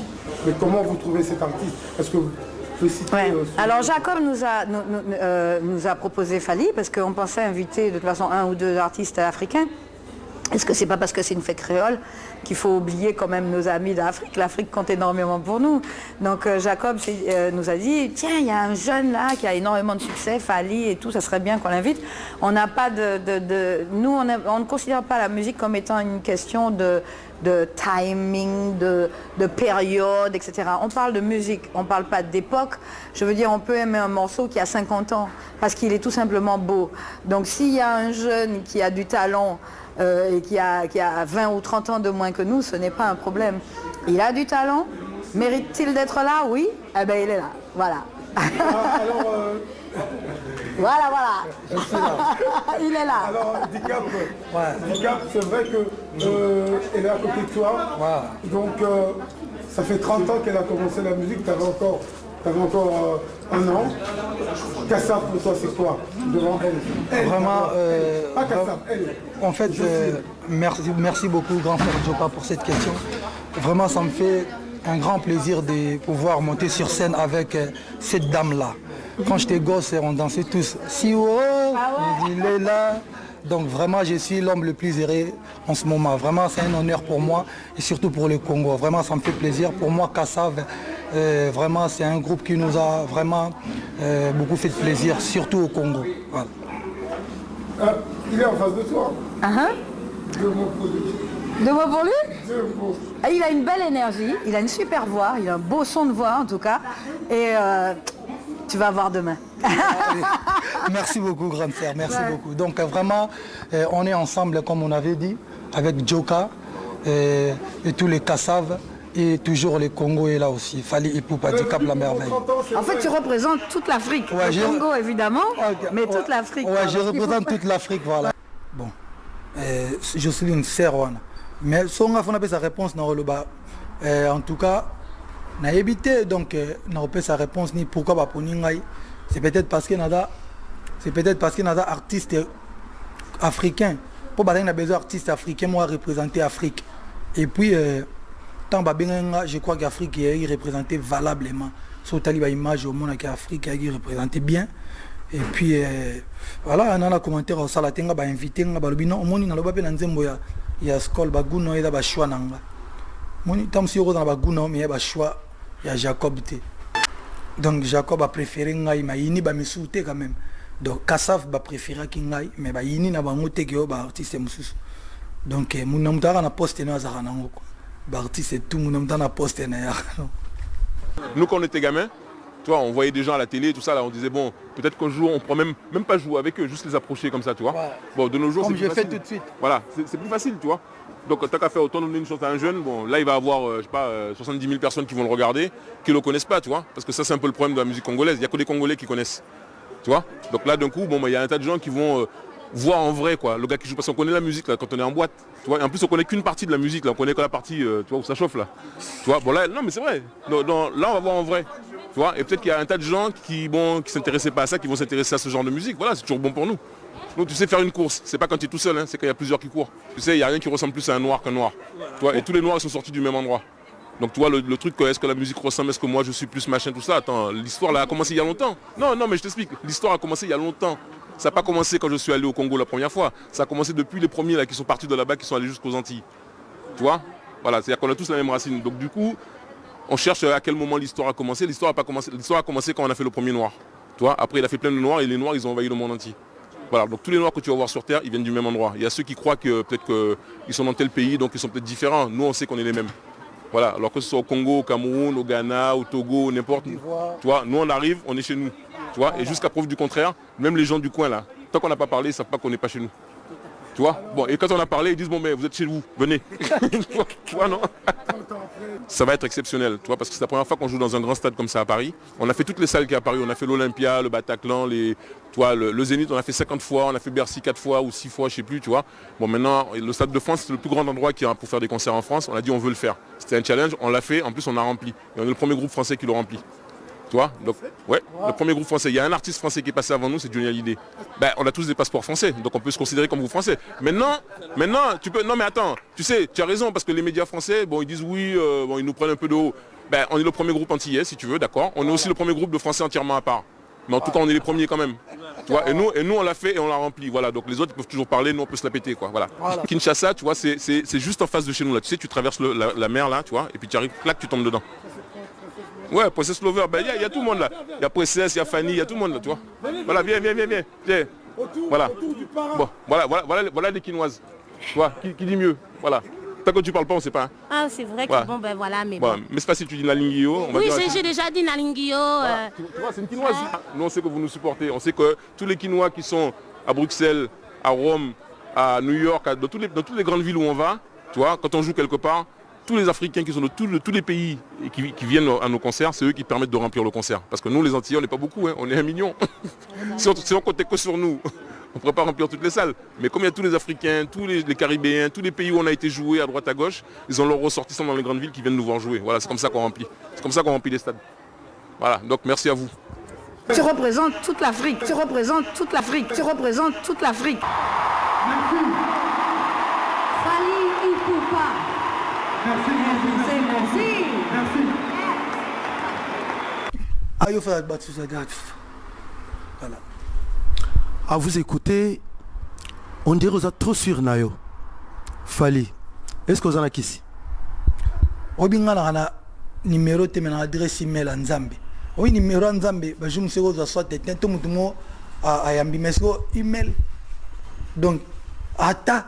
Mais comment vous trouvez cet artiste? Est-ce que vous pouvez citer Alors Jacob nous a proposé Fally parce qu'on pensait inviter de toute façon un ou deux artistes africains. Est-ce que c'est pas parce que c'est une fête créole qu'il faut oublier quand même nos amis d'Afrique? L'Afrique compte énormément pour nous. Donc Jacob nous a dit, tiens, il y a un jeune là qui a énormément de succès, Fally et tout, ça serait bien qu'on l'invite. On n'a pas nous, on ne considère pas la musique comme étant une question de timing, de période, etc. On parle de musique, on ne parle pas d'époque. Je veux dire, on peut aimer un morceau qui a 50 ans parce qu'il est tout simplement beau. Donc s'il y a un jeune qui a du talent, et qui a 20 ou 30 ans de moins que nous, ce n'est pas un problème. Il a du talent. Mérite-t-il d'être là? Oui. Eh bien, il est là. Voilà. Voilà. Il est là. Alors, Dicap, c'est vrai qu'elle est à côté de toi. Donc, ça fait 30 ans qu'elle a commencé la musique. Tu avais encore un an. Kassav, pour toi, c'est quoi devant elle? Vraiment, pas Kassav, elle. En fait, merci beaucoup, grand frère Joka, pour cette question. Vraiment, ça me fait un grand plaisir de pouvoir monter sur scène avec cette dame-là. Quand j'étais gosse, on dansait tous. Si il est là. Donc vraiment, je suis l'homme le plus heureux en ce moment. Vraiment, c'est un honneur pour moi et surtout pour le Congo. Vraiment, ça me fait plaisir. Pour moi, Kassav, vraiment, c'est un groupe qui nous a vraiment beaucoup fait plaisir, surtout au Congo. Voilà. Il est en face de toi. Deux mots pour lui. Deux mots pour lui? Deux mots. Il a une belle énergie, il a une super voix, il a un beau son de voix en tout cas. Et tu vas voir demain. Merci beaucoup, grande sœur, merci beaucoup. Donc vraiment, on est ensemble, comme on avait dit, avec Joka et tous les Kassav. Et toujours le Congo est là aussi. Fally Ipupa, Dicap la merveille. En fait, tu représentes toute l'Afrique. Le Congo, évidemment, mais toute l'Afrique. Ouais, je représente toute l'Afrique, voilà. Bon, je suis une sœur. Mais si on a fait sa réponse, en tout cas, on a évité, donc, on a fait sa réponse, ni pourquoi pas c'est peut-être parce qu'il y a des artistes africains. Pour qu'on a besoin d'artistes africains, moi, représenter l'Afrique. Et puis, je crois qu'Afrique est représentée valablement. Sur les images au monde qu'Afrique est représentée bien. Et puis voilà, on a un commentaire au Salatenga ba invité nga ba lobino omoni na loba pe na nzembo ya skol ba guno eda ba choix nanga. Moni tam si ro na ba guno mais ba choix ya Jacob te. Donc Jacob a préféré ngai ma yini ba misute quand même. Donc Kassav ba préféra ki ngai mais ba yini na bango te ke ba artiste mususu. Donc mon nom tara na poste na za kana ngoko. Artiste tout mon nom dans poste. Nous quand on était gamins, tu vois, on voyait des gens à la télé, tout ça là, on disait bon, peut-être qu'un jour on pourrait même pas jouer avec eux, juste les approcher comme ça, tu vois. Ouais. Bon, de nos jours c'est plus facile. Comme je fais tout de suite. Voilà, c'est plus facile, tu vois. Donc t'as qu'à faire autant donner une chance à un jeune, bon là il va avoir, je sais pas, 70 000 personnes qui vont le regarder, qui le connaissent pas, tu vois. Parce que ça c'est un peu le problème de la musique congolaise, il n'y a que des Congolais qui connaissent. Tu vois. Donc là d'un coup, bon, il y a un tas de gens qui vont voir en vrai quoi, le gars qui joue, parce qu'on connaît la musique là quand on est en boîte, tu vois, et en plus on connaît qu'une partie de la musique là, on connaît que la partie tu vois, où ça chauffe là, tu vois, bon là, non mais c'est vrai, là on va voir en vrai, tu vois, et peut-être qu'il y a un tas de gens qui s'intéressaient pas à ça, qui vont s'intéresser à ce genre de musique, voilà, c'est toujours bon pour nous. Donc tu sais faire une course, c'est pas quand tu es tout seul, hein, c'est quand il y a plusieurs qui courent, tu sais, il n'y a rien qui ressemble plus à un noir qu'un noir, tu vois, et tous les noirs sont sortis du même endroit. Donc tu vois le truc, est-ce que la musique ressemble, est-ce que moi je suis plus machin, tout ça, attends, l'histoire là a commencé il y a longtemps. Non mais je t'explique, l'histoire a commencé il y a longtemps. Ça n'a pas commencé quand je suis allé au Congo la première fois. Ça a commencé depuis les premiers là, qui sont partis de là-bas, qui sont allés jusqu'aux Antilles. Tu vois. Voilà, c'est-à-dire qu'on a tous la même racine. Donc du coup, on cherche à quel moment l'histoire a commencé. L'histoire a commencé quand on a fait le premier noir. Tu vois. Après, il a fait plein de noirs et les noirs, ils ont envahi le monde entier. Voilà, donc tous les noirs que tu vas voir sur Terre, ils viennent du même endroit. Il y a ceux qui croient que peut-être qu'ils sont dans tel pays, donc ils sont peut-être différents. Nous, on sait qu'on est les mêmes. Voilà, alors que ce soit au Congo, au Cameroun, au Ghana, au Togo, n'importe où. Tu vois, nous on arrive, on est chez nous. Tu vois, et jusqu'à preuve du contraire, même les gens du coin là, tant qu'on n'a pas parlé, ils ne savent pas qu'on n'est pas chez nous. Tu vois. Bon, et quand on a parlé, ils disent bon mais vous êtes chez vous, venez. Tu vois, non. Ça va être exceptionnel, tu vois, parce que c'est la première fois qu'on joue dans un grand stade comme ça à Paris. On a fait toutes les salles qui sont à Paris, on a fait l'Olympia, le Bataclan, tu vois, le Zénith, on a fait 50 fois, on a fait Bercy 4 fois ou 6 fois, je sais plus, tu vois. Bon maintenant, le Stade de France, c'est le plus grand endroit qu'il y a pour faire des concerts en France. On a dit on veut le faire. C'était un challenge, on l'a fait, en plus on a rempli. Et on est le premier groupe français qui le remplit. Tu vois, donc, ouais, le premier groupe français. Il y a un artiste français qui est passé avant nous, c'est Johnny Hallyday. Ben, on a tous des passeports français, donc on peut se considérer comme groupe français. Maintenant, tu peux. Non mais attends, tu sais, tu as raison, parce que les médias français, bon, ils disent oui, bon, ils nous prennent un peu de haut. Ben, on est le premier groupe antillais, si tu veux, d'accord. On est aussi le premier groupe de français entièrement à part. Mais en tout cas, on est les premiers quand même. Tu vois, et nous on l'a fait et on l'a rempli. Voilà, donc les autres ils peuvent toujours parler, nous on peut se la péter, quoi. Voilà. Kinshasa, tu vois, c'est juste en face de chez nous là. Tu sais, tu traverses la mer là, tu vois, et puis tu arrives, clac, tu tombes dedans. Ouais, Princess Lover, ben il y a tout le monde là. Il y a Princess, il y a Fanny, il y a tout le monde là, tu vois. Voilà, viens. Voilà. Bon, voilà les Quinoises. Tu vois, qui dit mieux. Voilà. Tant que tu parles pas, on sait pas. Hein. Ah, c'est vrai que bon, ben voilà, mais bon. Mais c'est facile, tu dis Nalingio. Oui, j'ai déjà dit Nalingio. Voilà. Tu vois, c'est une Quinoise. Nous, on sait que vous nous supportez. On sait que tous les Quinois qui sont à Bruxelles, à Rome, à New York, dans toutes les grandes villes où on va, tu vois, quand on joue quelque part, tous les Africains qui sont de tous les pays et qui viennent à nos concerts, c'est eux qui permettent de remplir le concert. Parce que nous, les Antillais, on n'est pas beaucoup, hein, on est 1 million. Si on comptait que sur nous, on ne pourrait pas remplir toutes les salles. Mais comme il y a tous les Africains, tous les Caribéens, tous les pays où on a été joué à droite à gauche, ils ont leurs ressortissants dans les grandes villes qui viennent nous voir jouer. Voilà, c'est comme ça qu'on remplit. C'est comme ça qu'on remplit les stades. Voilà, donc merci à vous. Tu représentes toute l'Afrique, tu représentes toute l'Afrique, tu représentes toute l'Afrique. Merci. Fally Ipupa. Merci. Merci. Voilà. À vous écouter, on dirait que vous êtes trop sur Nayo. Fally, est-ce que vous en avez ici? Obinga na numéro te mena adresse email Nzambe. Oui numéro Nzambe, ba je me sais que soit tête tout mutumo a yambi mesko email. Donc ata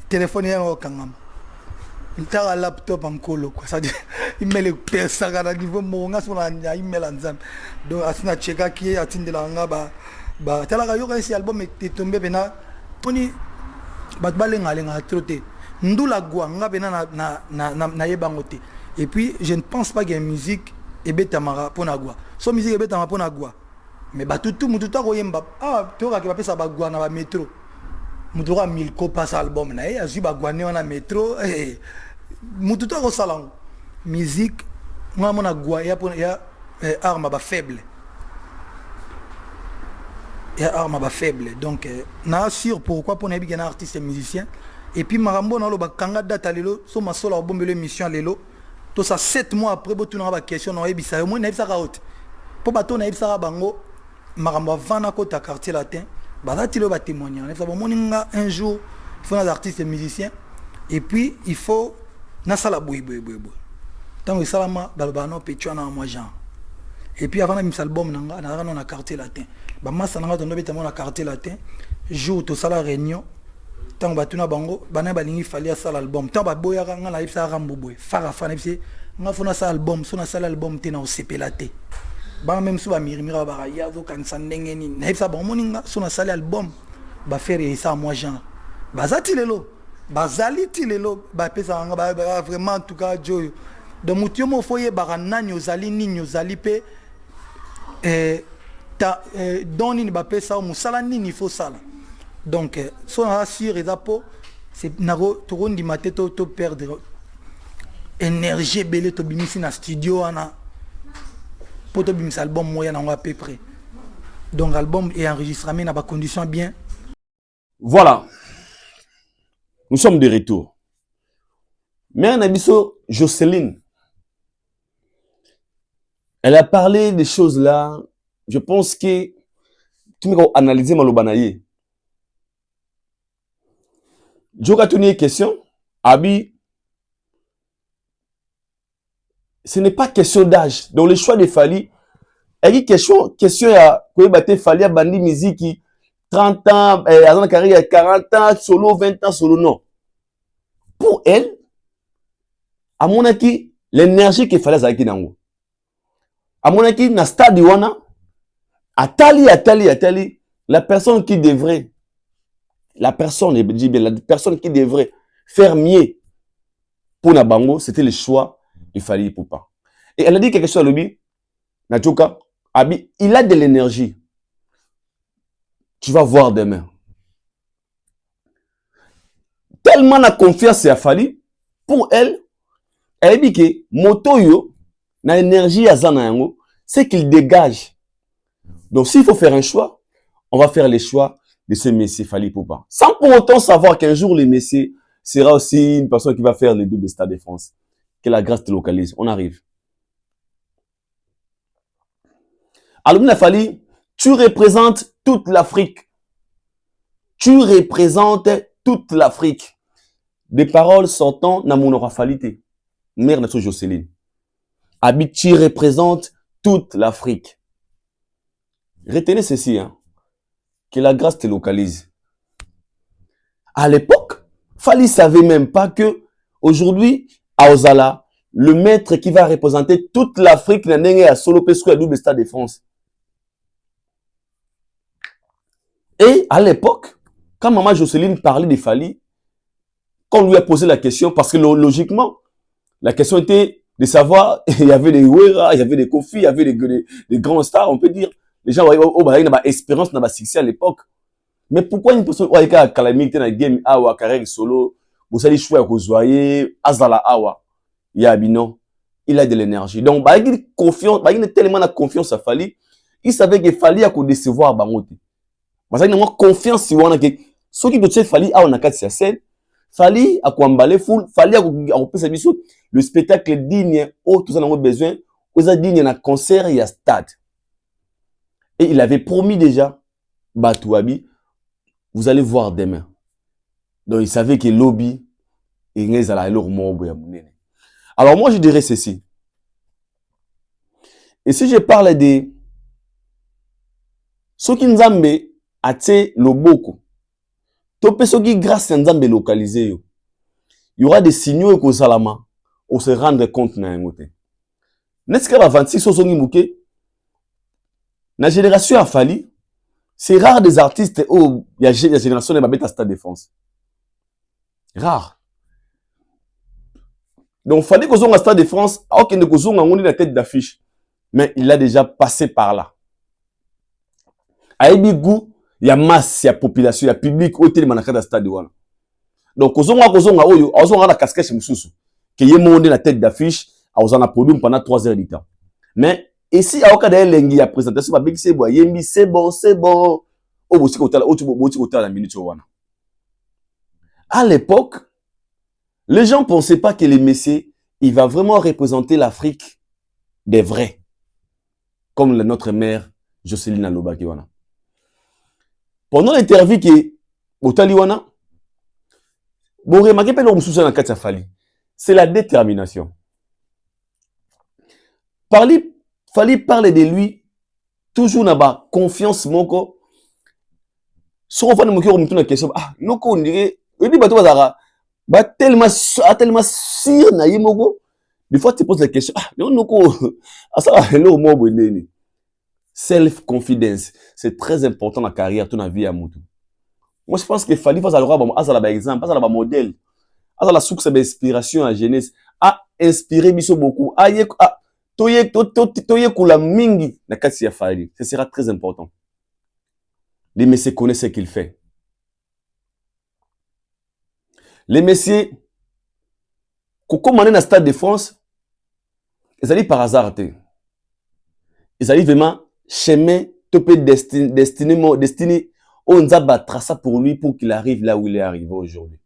téléphone yango kangama. Intara laptop ankolo quoi ça dit email pesa kana niveau monga sona email Nzambe. Donc asina cheka ki atindela nga ba tala ka yoka esi album est tombé bena poni bat balenga lenga troté. Ndula gwa nga bena na yebangote. Et puis je ne pense pas qu'il y a une musique et betamara pona gwa. So musique et betamara pona gwa. Mais ba tout mututa ko yemba ah to ka ba ça ba gwa na ba métro. Mutuka 1000 ko passe album na e azu ba gwa ne na métro mututa ko salango. Musique nga mona gwa ya pona ya arme ba faible. Ya arme ba faible. Donc na sûr pourquoi pona bi un artiste et musicien. Et puis marambo na lo ba kanga data lelo so ma solo bombelo émission lelo. Tout ça 7 mois après botu na ba question na ebisa yo mo na ebisa ka haute. Po bato na ebisa bango marambo vana ko ta quartier latin. Ba dati lo ba témoigner. On va moninga un jour il faut des artistes et musiciens et puis il faut na sala boui. Tant que salama balbano petua na moi genre. Et puis avant na album nanga na quartier latin. Ba massa nanga tondo beta na quartier latin. Jour to sala réunion tant batuna bango bana balingi fali asala album tant ba boya nga na ibsa ramboboy fara fana ibse nga fona sa album sona sala album te na osepelate ba même so ba mirimira ba ya zo kan sandenge ni na ibsa ba moninga sona sala album ba faire ça moi genre bazati lelo bazali ti lelo ba pesa nga ba vraiment en tout cas joyo de mutio mo foye ba nani ozali nini ozali pe ta doni ba pesa o musala nini faut sala. Donc, si on assure les apôts, c'est naro tout di mateto to perdre énergie belé to bimisi na studio ana pour to bimis album moyen à peu près. Donc album et enregistrement n'a pas condition bien. Voilà. Nous sommes de retour. Mère Nabiso Jocelyne, elle a parlé des choses là. Je pense que tu m'as analysé malobanaye. Je vais te poser une question. Abi, ce n'est pas question d'âge. Donc, le choix de Fally, il y a question à quoi Fally a bandi musique 30 ans, à carrière 40 ans, solo, 20 ans, solo, non. Pour elle, à mon avis, l'énergie qu'il fallait zaki nango. À mon avis, na stade wana, atali, la personne qui devrait la personne qui devrait faire mieux pour Nabango, c'était le choix de Fally Ipupa. Et elle a dit quelque chose à lui, Nachoka, Abi, il a de l'énergie. Tu vas voir demain. Tellement la confiance à Fally, pour elle, elle a dit que Motoyo, na énergie à Zanayango, c'est qu'il dégage. Donc s'il faut faire un choix, on va faire les choix de ce Messie Fally Ipupa. Sans pour autant savoir qu'un jour le Messie sera aussi une personne qui va faire les doubles Stade de France. Que la grâce te localise. On arrive. Alors, Fally, tu représentes toute l'Afrique. Tu représentes toute l'Afrique. Des paroles sortant dans mon orafalité. Mère de Jocelyne. Abi, tu représentes toute l'Afrique. Retenez ceci, hein. Que la grâce te localise. À l'époque, Fally savait même pas que aujourd'hui, à Ozala, le maître qui va représenter toute l'Afrique n'a à solo pesco à double Stade de France. Et à l'époque, Quand maman Jocelyne parlait de Fally, quand on lui a posé la question, parce que logiquement, la question était de savoir, il y avait des Wera, il y avait des Kofi, il y avait des grands stars, on peut dire. Les gens avaient une expérience dans la succès à l'époque. Mais pourquoi une personne qui a calamité dans le game, awa, carré solo, vous allez choisir que vous voyez, azala awa, il y a non, il a de l'énergie. Donc, il a confiance, il a tellement de confiance à Fally, il savait qu'il fallait à décevoir Bangote. Parce qu'il a confiance sur lui, que ceux qui doivent Fally à on a 4 scène, Fally à emballer foule, Fally à sa mission, le spectacle digne, oh, tout ça on a besoin, aux digne un concert et un stade. Et il avait promis déjà, Batouabi, vous allez voir demain. Donc il savait que lobby et alors moi je dirais ceci. Et si je parle de ceux qui Nzambe a été loboko, topé ceux qui grâce à Nzambe localisé, il y aura des signaux que salama on se rendre compte na ngote. N'est-ce que 26 so songi muke na génération a Fally. C'est rare des artistes où il y a la génération de Babette à Stade de France. Rare. Donc, il fallait qu'on soit à Stade de France, alors qu'il ne soit pas la tête d'affiche. Mais il a déjà passé par là. À Ebigou, il y a masse, il y a population, il y a public, au télé, à Stade de France. Donc, on a la casquette chez Moussoussou, qui est monté la tête d'affiche, on a produit pendant 3 heures du temps. Mais, et si à aucun des lengi a présentation c'est bon yembi c'est bon au bosi kota la minute wana. À l'époque, les gens pensaient pas que le Messie il va vraiment représenter l'Afrique des vrais comme notre mère Jocelyne Alobaki wana. Pendant l'interview qui Otali wana bon remarquez pas le mususa na kati ya Fally, c'est la détermination. Fally parler de lui, toujours n'a confiance, moko. Si on fait une question, ah, non, on dirait, il dit, tellement sûr, na yimoko. Des fois, tu poses la question, ah, non, ça, self-confidence, c'est très important dans la carrière, dans la vie à Moutou. Moi, je pense que Fally va avoir exemple, va avoir modèle, va avoir la source d'inspiration à jeunesse, a inspiré Bisso beaucoup, Toye mingi na kasi ya Fally. Ce sera très important. Les messieurs connaissent ce qu'il fait. Les messieurs, quand on est dans le Stade de France, ils allaient par hasard. Ils allaient vraiment chemin, topé destiné, on a tracé pour lui pour qu'il arrive là où il est arrivé aujourd'hui.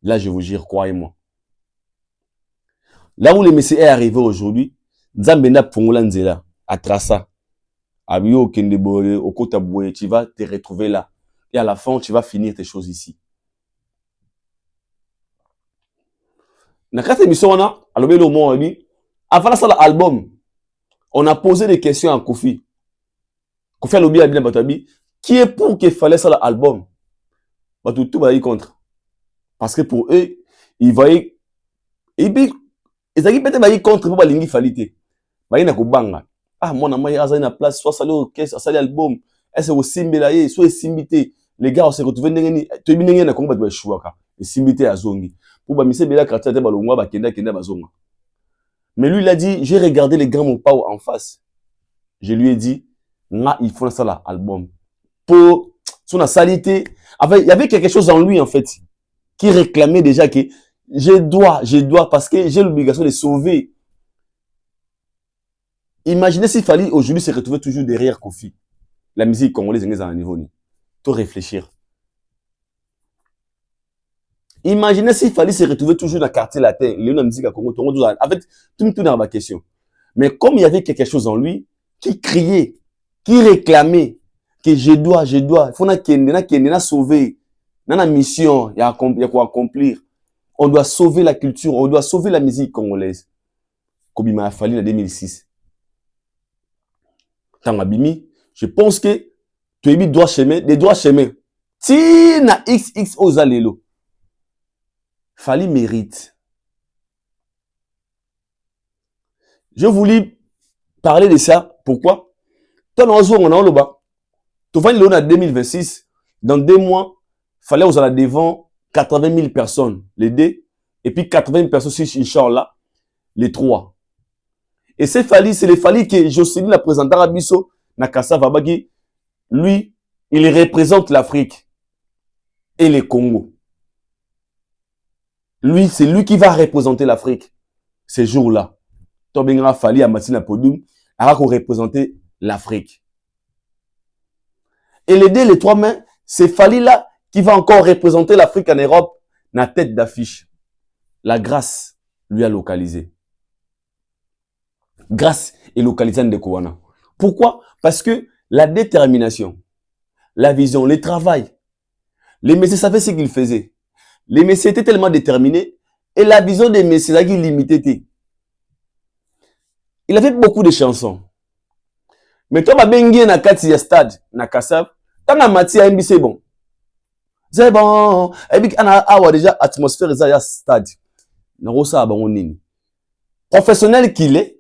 Là, je vous jure, croyez-moi. Là où le messieurs est arrivé aujourd'hui, Nzambena Pongola Nzela, à Trassa, à Bio Kendeboye, au Kotaboué, tu vas te retrouver là. Et à la fin, tu vas finir tes choses ici. Dans cette émission, on a, avant ça, l'album, on a posé des questions à Kofi. Kofi Alobi a bien Batabi, qui est pour qu'il fallait ça l'album? Tout va y contre. Parce que pour eux, ils voyaient, et puis, ils avaient peut-être contre pour Balingi Falité. Baïna Kubanga. Ah, mon ami, a une place, soit salut orchestre, soit l'album. Est-ce que vous simbelaye, soit simbité. Les gars, on se retrouve tu es bien, on va choisir. Et simbité à Zongi. Pour Bamise Bela Kartia, Balonga, Bakenda, Kenda, Bazonga. Mais lui, il a dit, j'ai regardé les grands Mopao en face. Je lui ai dit, il faut ça là, album. Pour son salité. Il y avait quelque chose en lui, en fait, qui réclamait déjà que je dois, parce que j'ai l'obligation de sauver. Imaginez s'il fallait aujourd'hui se retrouver toujours derrière Kofi. La musique congolaise est à un niveau. Tout réfléchir. Imaginez s'il fallait se retrouver toujours dans le quartier latin. La musique à Congo. En fait, tout dans ma question. Mais comme il y avait quelque chose en lui qui criait, qui réclamait que je dois, il faut na sauver. Dans la mission, il y a quoi accomplir. On doit sauver la culture, on doit sauver la musique congolaise. Comme il m'a fallu en 2006. Tangabimi, je pense que tu as mis des droits chemins. Si na XX Ozalelo, Fally mérite. Je voulais parler de ça. Pourquoi? Tant on a le bas. Tu vas en 2026. Dans 2 mois, fallait aux aller devant 80 000 personnes, les deux, et puis 80 000 personnes sur Inch'Allah, les trois. Et c'est les Fali que Jocelyne la présenté à Bisso, Nakasa Vabagi, lui, il représente l'Afrique et les Congo. Lui, c'est lui qui va représenter l'Afrique ces jours-là. Tobingra Fali à Matina Podum, a représenté l'Afrique. Et les trois mains, c'est Fali là qui va encore représenter l'Afrique en Europe, na tête d'affiche. La grâce lui a localisé. Grâce est localisée en Dekouana. Pourquoi? Parce que la détermination, la vision, le travail, les messieurs savaient ce qu'ils faisaient. Les messieurs étaient tellement déterminés et la vision des messieurs là qui limitée. Il avait beaucoup de chansons. Mais toi, ma bengi na kati ya stade na Kassav, tanga mati ya c'est bon. C'est bon. Et puis ana awa déjà atmosphère za ya stade. Na rosa abango nini. Professionnel qu'il est,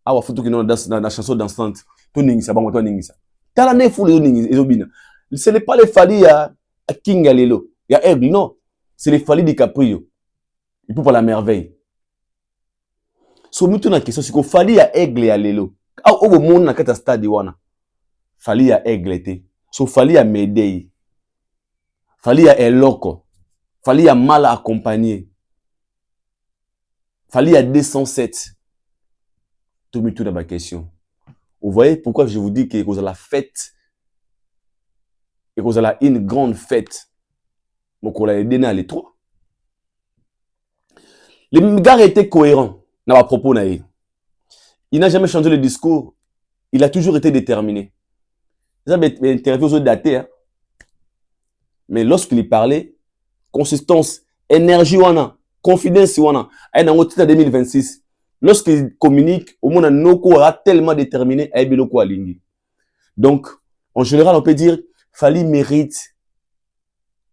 awa futu kino na chanson dansante, to ningisa bango to ningisa. Tala ne fulu ningisa ezobina. Ce n'est pas les Fali ya King Alelo, ya Aigle, non. C'est les Fali di Caprio. Il peut pas la merveille. So mutu na question c'est ko Fali ya Aigle ya Lelo. Ah obo monde na kata stade wana. Fali ya Aigle te. So Fali ya Medei. Fali ya Eloko. Fali ya mal accompagné. Fali ya 207. Tout mutu na ma question. Vous voyez pourquoi je vous dis que vous avez la fête et vous avez une grande fête. Donc on l'a aidé dans les trois. Les gars étaient cohérents dans ma propos. Il n'a jamais changé le discours. Il a toujours été déterminé. Vous avez interviewé aux autres datés. Hein? Mais lorsqu'il parlait, consistance, énergie, confidence, il a en 2026. Lorsqu'il communique, au monde Noko a tellement déterminé à Ebiloko Alingi. Donc, en général, on peut dire, Fali mérite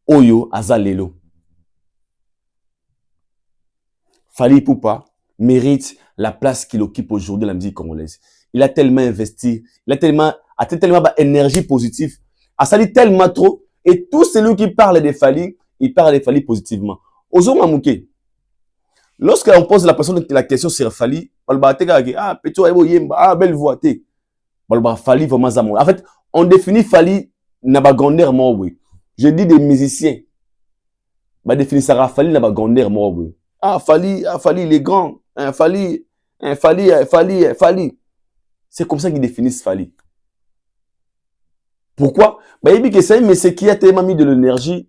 Oyo Azalelo. Fali Poupa mérite la place qu'il occupe aujourd'hui dans la musique congolaise. Il a tellement investi, il a tellement d'énergie positive, a sali tellement trop, et tout celui qui parle de Fali, il parle de Fali positivement. Ozo Mamouké. Lorsqu'on pose la question sur Fali, ah, belle voix, Fali vraiment. En fait, on définit Fali Nabagonder Mouaoui. Je dis des musiciens. Bah, définir ça Fali Nabagonder Mouaoui. Ah, Fali, il est grand. Fali. C'est comme ça qu'ils définissent Fali. Pourquoi? Bah, il dit que c'est un monsieur qui a tellement mis de l'énergie,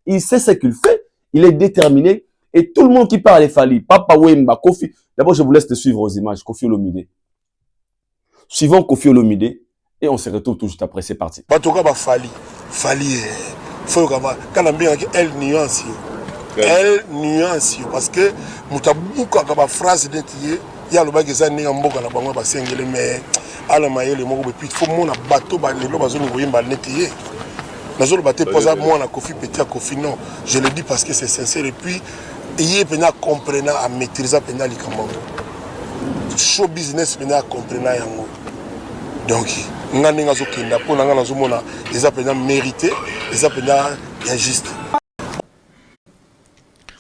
il sait ce qu'il fait, il est déterminé. Et tout le monde qui parle de Fali, Papa Wemba, Kofi. D'abord, je vous laisse te suivre aux images. Kofi Olomide. Suivons Kofi Olomide et on se retrouve tout juste après. C'est parti. Batoka ba Fali. Fali, faut quand on bien elle nuance. Elle nuance parce que mutabuka ba phrase d'entier, ya lo ba geza ninga mboka na bango ba sengele mais ala mayele moko puis faut mona bateau ba lelo ba zoni boyemba netier. Nazolo ba te posa moi na Kofi petit à Kofi non, je le dis parce que c'est sincère et puis il est comprenant à maîtriser pendant les camons. Show business pendant comprenant yango. Donc, ngani ngazo kinda pour ngana zo mona les appels mérité, les appels injuste.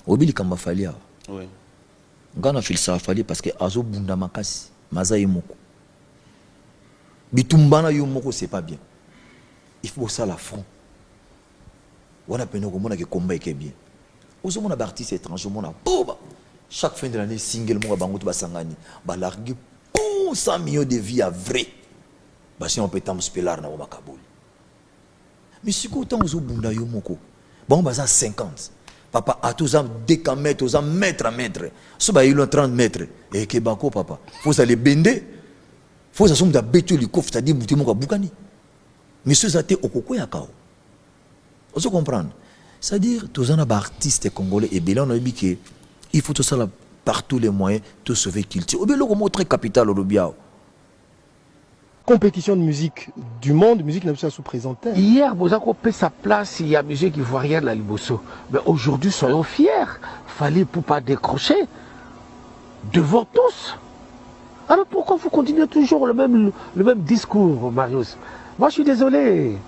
Obili kamba Fali. Oui. Ngana filsa Fali parce que azo bunda makasi, maza yemoko. Bitumbana yomoko c'est pas bien. Il faut ça la front. On a peine au monde qui combat qui est bien. Aux hommes d'artistes étrangers, chaque fin de l'année, single, mon bango to basangani, balargué pour 100 millions de vies à vrai. Si on peut t'en spelar na Kaboul. Mais si autant aux bunda yo moko, bon baza 50. Papa a tous ans décamètres, aux ans mètre à mètre. Ce ba il 30 mètres. Et que bako papa, faut aller bender. Faut ça somme da betu li kof c'est-à-dire bouti mon boukani. Mais ceux até okoko ya kao. Vous comprenez? C'est-à-dire, tous les artistes congolais et bien, on a dit qu'il faut tout ça là, par tous les moyens, tout sauver qu'il tire. Au bien, le très capital au biao. Compétition de musique du monde, musique n'a pas sous-présenté. Hier, Bozako paie sa place, il y a musique ivoirienne la Liboso. Mais aujourd'hui, soyons fiers. Fallait pour pas décrocher devant tous. Alors pourquoi vous continuez toujours le même discours, Marius? Moi, je suis désolé.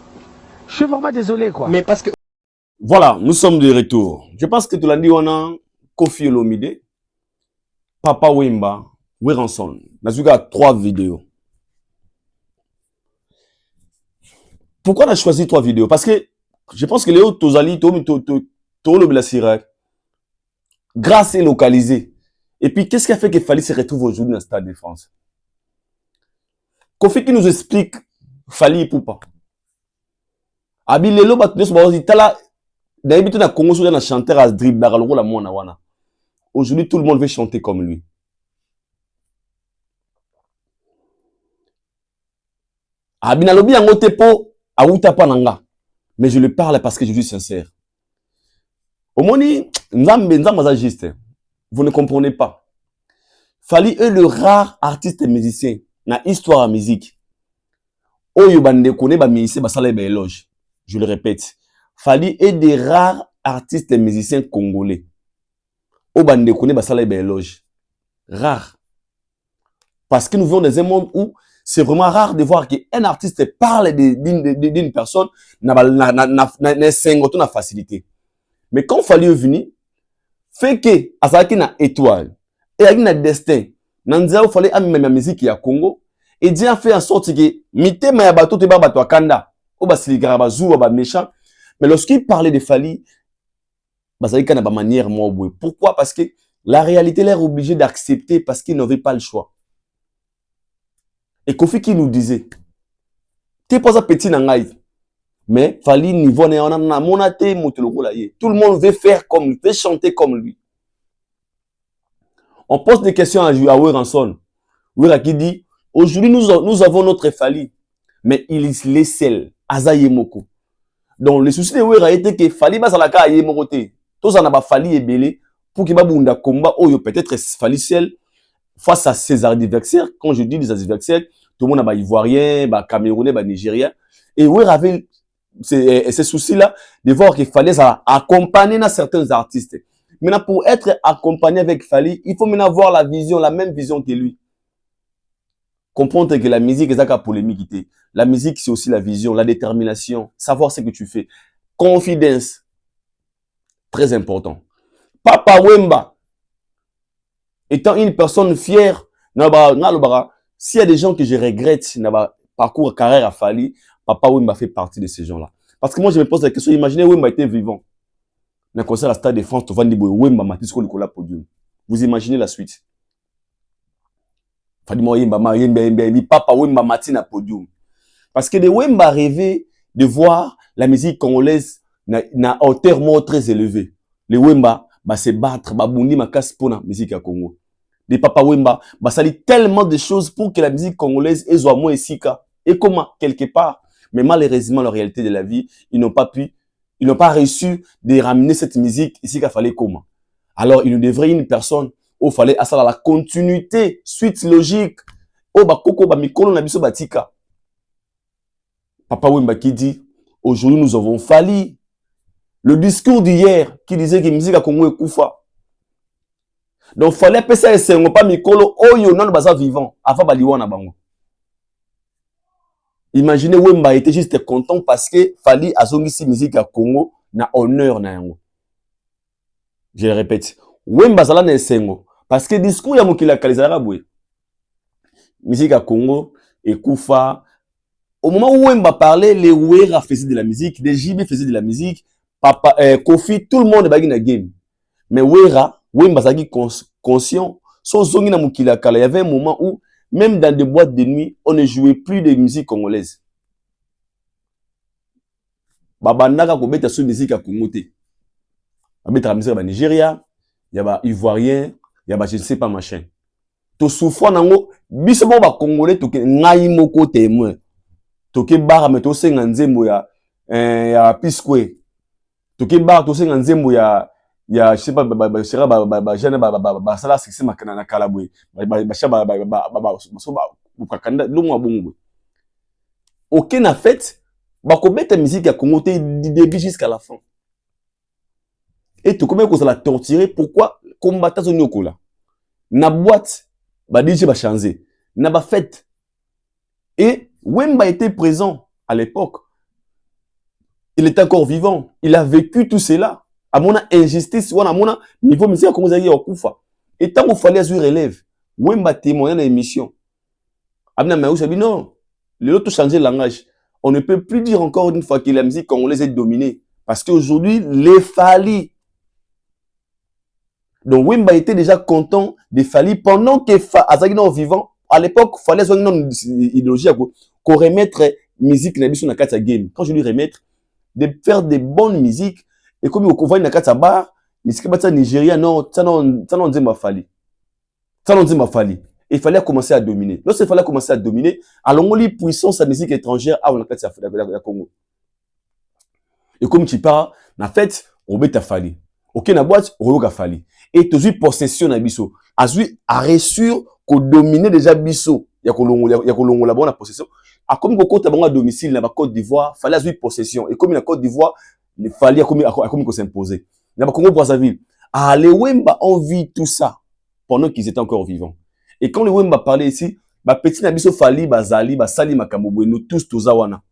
Je suis vraiment désolé, quoi. Mais parce que Voilà, nous sommes de retour. Je pense que tu l'as dit, on a Kofi Olomide, Papa Wemba, Weranson. On a 3 vidéos. Pourquoi on a choisi 3 vidéos? Parce que je pense que Léo Tozali, grâce est localisée. Et puis, qu'est-ce qui a fait que Fally se retrouve aujourd'hui dans le Stade de France? Kofi qui nous explique Fally et Poupa. Abi lelo batnes baozi tala d'habitude na Congo sur un chanteur à dribble la rôle la mona wana. Aujourd'hui tout le monde veut chanter comme lui. Abi na lobi yango te po awuta pa nanga. Mais je le parle parce que je suis sincère. Omoni nzambe juste. Vous ne comprenez pas. Fally est le rare artiste musicien na histoire à musique. Oyo bande kone ba musicien ba sala ba éloge. Je le répète. Fally est des rares artistes et musiciens congolais. Au bande kone ba sala ba éloge. Rare. Parce que nous vivons dans un monde où c'est vraiment rare de voir qu'un artiste parle d'une personne na facilité. Mais quand Fally est venu, fait que azaki na étoile et avec na destin, nanzia il fallait amener ma musique ya Congo et Dieu a fait en sorte que mitema ya bato te ba bato akanda o basiligara bazou ba méchant. Mais lorsqu'il parlait de Fally, bazalika na ba manière moi boue. Pourquoi? Parce que la réalité l'air obligé d'accepter parce qu'il n'avait pas le choix. Et Kofi qui nous disait t'es pas un petit nangai. Mais Fally niveau na monate motelo la ye. Tout le monde veut faire comme lui, veut chanter comme lui. On pose des questions à Weranson. Wera qui dit aujourd'hui nous avons notre Fally, mais il est seul. Azaye moko. Donc le souci de Wera était que Fally bazalaka aye mokote. Tous en a ba Fally ebele pour qu'il babunda combat oyo peut-être Fally seul face à ses adversaires. Quand je dis des adversaires, tout le monde a ba ivoirien, ba camerounais, ba nigérien. Et Wera avait ces soucis-là de voir qu'il fallait accompagner certains artistes. Maintenant, pour être accompagné avec Fally, il faut maintenant avoir la vision, la même vision que lui. Comprendre que la musique est la polémique. La musique, c'est aussi la vision, la détermination, savoir ce que tu fais. Confidence. Très important. Papa Wemba, étant une personne fière, s'il y a des gens que je regrette dans ma parcours carrière à Fally, Papa Wemba fait partie de ces gens-là. Parce que moi, je me pose la question, imaginez Wemba était vivant. Dans le concert à Stade de France, Wemba Matisco Nicolas Podium. Vous imaginez la suite. Papa Wemba Matina Podium. Parce que les Wemba rêvaient de voir la musique congolaise na hauteur très élevée. Les Wemba se battre, babundi makas pour la musique à Congo. Les Papa Wemba sali tellement de choses pour que la musique congolaise soit moins sika. Et comment, quelque part, mais malheureusement, la réalité de la vie, ils n'ont pas réussi de ramener cette musique ici qu'il fallait comment. Alors, il nous devrait une personne où il fallait à la continuité, suite logique. Oh, bakoko, mikolo na biso batika. Papa Wemba qui dit, aujourd'hui nous avons Fally. Le discours d'hier qui disait que la musique à Congo est koufa. Donc, il fallait passer à ce pas mikolo, oh yo non baza vivant, avant baliwa na bango. Imaginez Wemba était juste content parce que Fally a son musique à Congo na honneur na yango. Je le répète. Wemba zala na esengo parce que discours ya mokila kalizara bwe. Musique à Congo et Koufa. Au moment où Wemba parlait, les Wera faisaient de la musique, les JB faisaient de la musique, Papa Kofi, tout le monde est bagui na game. Mais Wemba zagi conscient, son zongi na mokila kala, il y avait un moment où même dans des boîtes de nuit, on ne jouait plus de musique congolaise. Babandaka ko beta sur musique à Congo te. Babeta musique à Nigeria, il y a ba ivoirien, il y a ba je ne sais pas machin. To souffre nango biso bo ba congolais to ke ngai moko témoin. To ke bara me to senga nzembo ya Pisque. To ke bara to senga nzembo ya je sais pas jeune sala sexy makana na kalabwe aucun a fait bakobeta musique ya Congo du début jusqu'à la fin et tout comme qu'on la torturer pourquoi combattre son yokola na boîte ba DJ ba changer na ba fête et Wemba était présent à l'époque il est encore vivant. Il a vécu tout cela. À mon injustice, à mon niveau musique, comme vous avez dit, et tant qu'il fallait assurer relève, Wemba témoignait dans l'émission. Abna Maïs a dit non, l'autre changer de langage. On ne peut plus dire encore une fois que la musique congolaise est dominée. Parce qu'aujourd'hui, les Fali. Donc Wemba était déjà content de Fali pendant que Azagino vivant. À l'époque, il fallait avoir une idéologie qu'on remette musique dans la game. Quand je lui remettre, de faire des bonnes musiques, et comme on voit dans la bar, les Sikabata Nigeria, non, ça non dit ma Fali. Ça non dit ma Fali. Il fallait commencer à dominer. Lorsqu'il fallait commencer à dominer, alors on lit puissance à la musique étrangère à la Congo. Et comme tu parles, en fait, on met ta Fali. Ok, na boîte, on a Fali. Et tu as possession à Bisso. A reçu qu'on domine déjà Bisso. Il y a qu'on la bonne possession. A comme qu'on a à domicile dans la Côte d'Ivoire, il fallait avoir possession. Et comme la Côte d'Ivoire, il fallait qu'on s'imposer. Dans la Congo Brazzaville, les Wemba ont vu tout ça pendant qu'ils étaient encore vivants. Et quand les Wemba parlaient ici, petit Nabiso Fali, Bazali, Basali, Makamobwe, nous tous, Tozawana.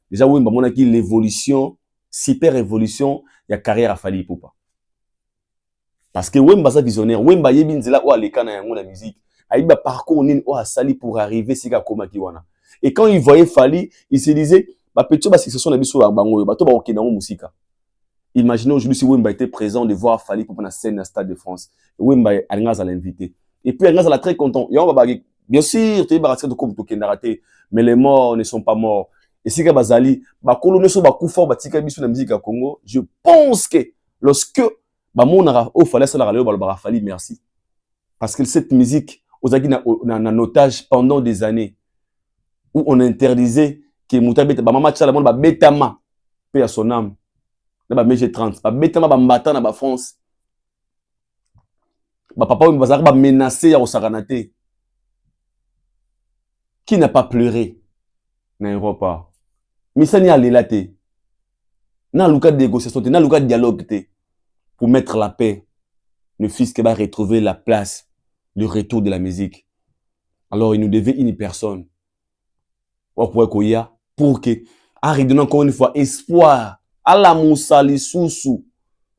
Déjà, Wemba, mon aki, l'évolution, super évolution, il y a carrière à Fali Poupa. Parce que Wemba, ça visionnaire, Wemba, yebinzela, ou alekana, la musique. Aïba, parcours, nin, ou à Sali pour arriver, Siga Komakiwana. Et quand il voyait Fali, il se disait, petit, c'est ce sont les bisous à Bango, bateau, ba Okenamo Musika. Imaginez aujourd'hui si Wemba était présent de voir Fali pour la scène à Stade de France. Wemba, Alingaz à l'inviter. Et puis, Alingaz est très content. Bien sûr, tu es baraté de comme tu raté, mais les morts ne sont pas morts. Et si Bazali, Bakolo ne sont pas coups forts, Batika Bissou, la musique à Congo, je pense que lorsque, mon au Fali, ça l'a Fali, merci. Parce que cette musique, aux Agui, en otage pendant des années, où on interdisait que Moutabeta, Maman Tchala, Betama, paix à son âme. Ba MG30, ba Betama, ba Mbata, na ba France. Ba papa, ba menacé à Osaranate. Qui n'a pas pleuré dans Europe? Misani a l'élate. N'a l'ouka de négociation, n'a l'ouka de dialogue pour mettre la paix. Le fils qui va retrouver la place, le retour de la musique. Alors il nous devait une personne. Pour que, redonner encore une fois espoir. Ala Moussa Lissousou,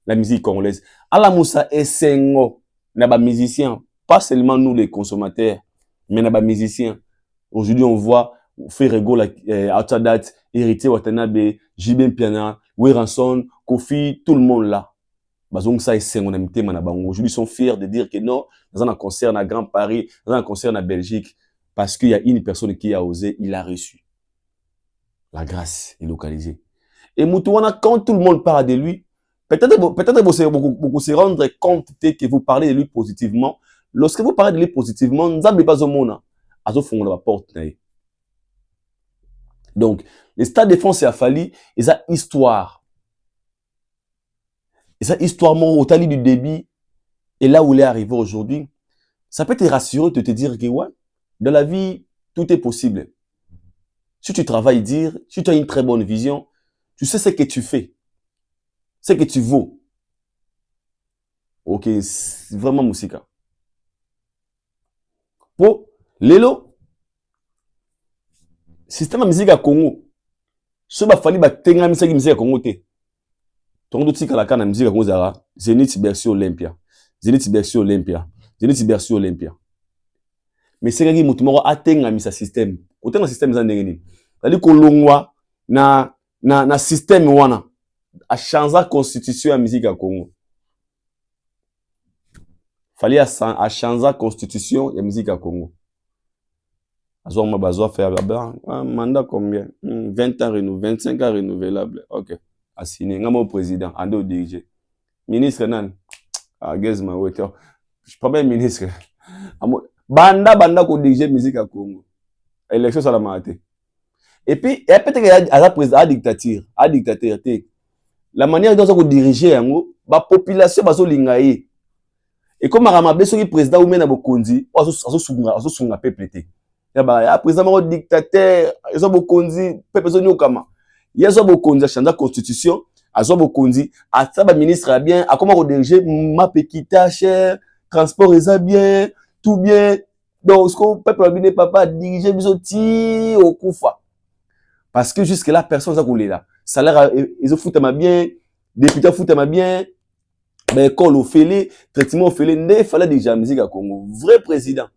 la musique congolaise. Ala Moussa Essengo, n'a musiciens. Pas seulement nous les consommateurs, mais n'a musiciens. Aujourd'hui, on voit Ferrego, Autadat, Héritier Watanabe, Jibin Piana, Weranson, Kofi, tout le monde là. Bazong ça Essengo, aujourd'hui, ils sont fiers de dire que non, dans un concert à Grand Paris, dans un concert à Belgique, parce qu'il y a une personne qui a osé, il a reçu. La grâce est localisée. Et Moutouana, quand tout le monde parle de lui, peut-être vous se rendre compte que vous parlez de lui positivement. Lorsque vous parlez de lui positivement, vous n'avez pas au monde. La porte. Donc, le Stade de France a fallu, et ça histoire. Et ça histoire, au tali du débit, et là où il est arrivé aujourd'hui, ça peut te rassurer de te dire que ouais, dans la vie, tout est possible. Si tu travailles dire, si tu as une très bonne vision, tu sais ce que tu fais. Ce que tu vaux. Ok, c'est vraiment Moussika. Pour Lelo, système de musique à Congo, ce qu'il fallait tenir la musique à Congo. Tondo tika la kana musique à Congo zara, Zénith Bercy Olympia. Zénith Bercy Olympia. Zénith Bercy Olympia. Mais c'est que Moutoumoro a tenir la musique système. Autant le système zandengeni. C'est-à-dire que l'ongwa na système wana a changé la constitution de la musique à Congo. Fallait a changer la constitution de la musique à Congo. Azouama bazoa faire un mandat combien? 20 ans renouvelable, 25 ans renouvelable. OK. Assigné ngamo président, ando dirigé. Ministre nan. Guess my way. Je prends ministre. Banda ko diriger musique à Congo. Élection ça la maté. Et puis, peut-être qu'il y a un président, à dictateur. La manière dont on dirige, la population va se lingayer. Et comme Ramabé, ce président ou même Bokondi, on a peuple. Il y a un président dictateur, il y a un Bokondi, peuple Zonyokama. Il y a un Bokondi, change la constitution, il y a un Bokondi, à ça, le ministre a bien, à comment on dirige, ma petite cher, transport est bien, tout bien. Donc, ce que le peuple n'a pas dirigé, il au Koufa. Parce que jusque-là, personne n'a voulu là. salaire, ils ont foutu ma bien, député foutu ma bien, ben, école au félé, traitement au félé, il fallait déjà musique à Congo. Vrai président.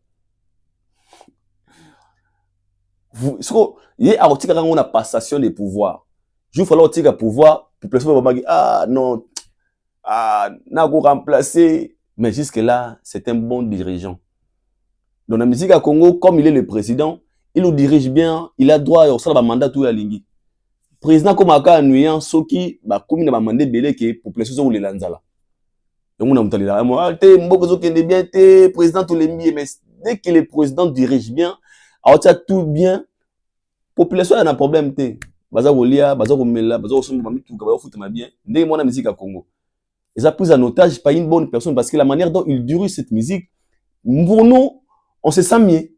Il y a une passation des pouvoirs. Je fallait aussi un pouvoir pour placer ah non, n'a pas remplacé. Mais jusque-là, c'est un bon dirigeant. Dans la musique à Congo, comme il est le président, il nous dirige bien, il a droit au salaire mandat tout à l'ingui. Président comme aka ennuyant, soki ba komi na ba mandé belé que pour placer sur les lanzala. Donc on a entendu là, moi, te mboko zo kende bien, te président tout les mieux, mais dès que le président dirige bien, alors tu as tout bien, population a un problème te. Baza wolia, baza komela, baza osomba mitu ka ba fout ma bien. Ndé moi na musique à Congo. Ils ont pris en otage pas une bonne personne parce que la manière dont il dirige cette musique, pour nous, on se sent mieux.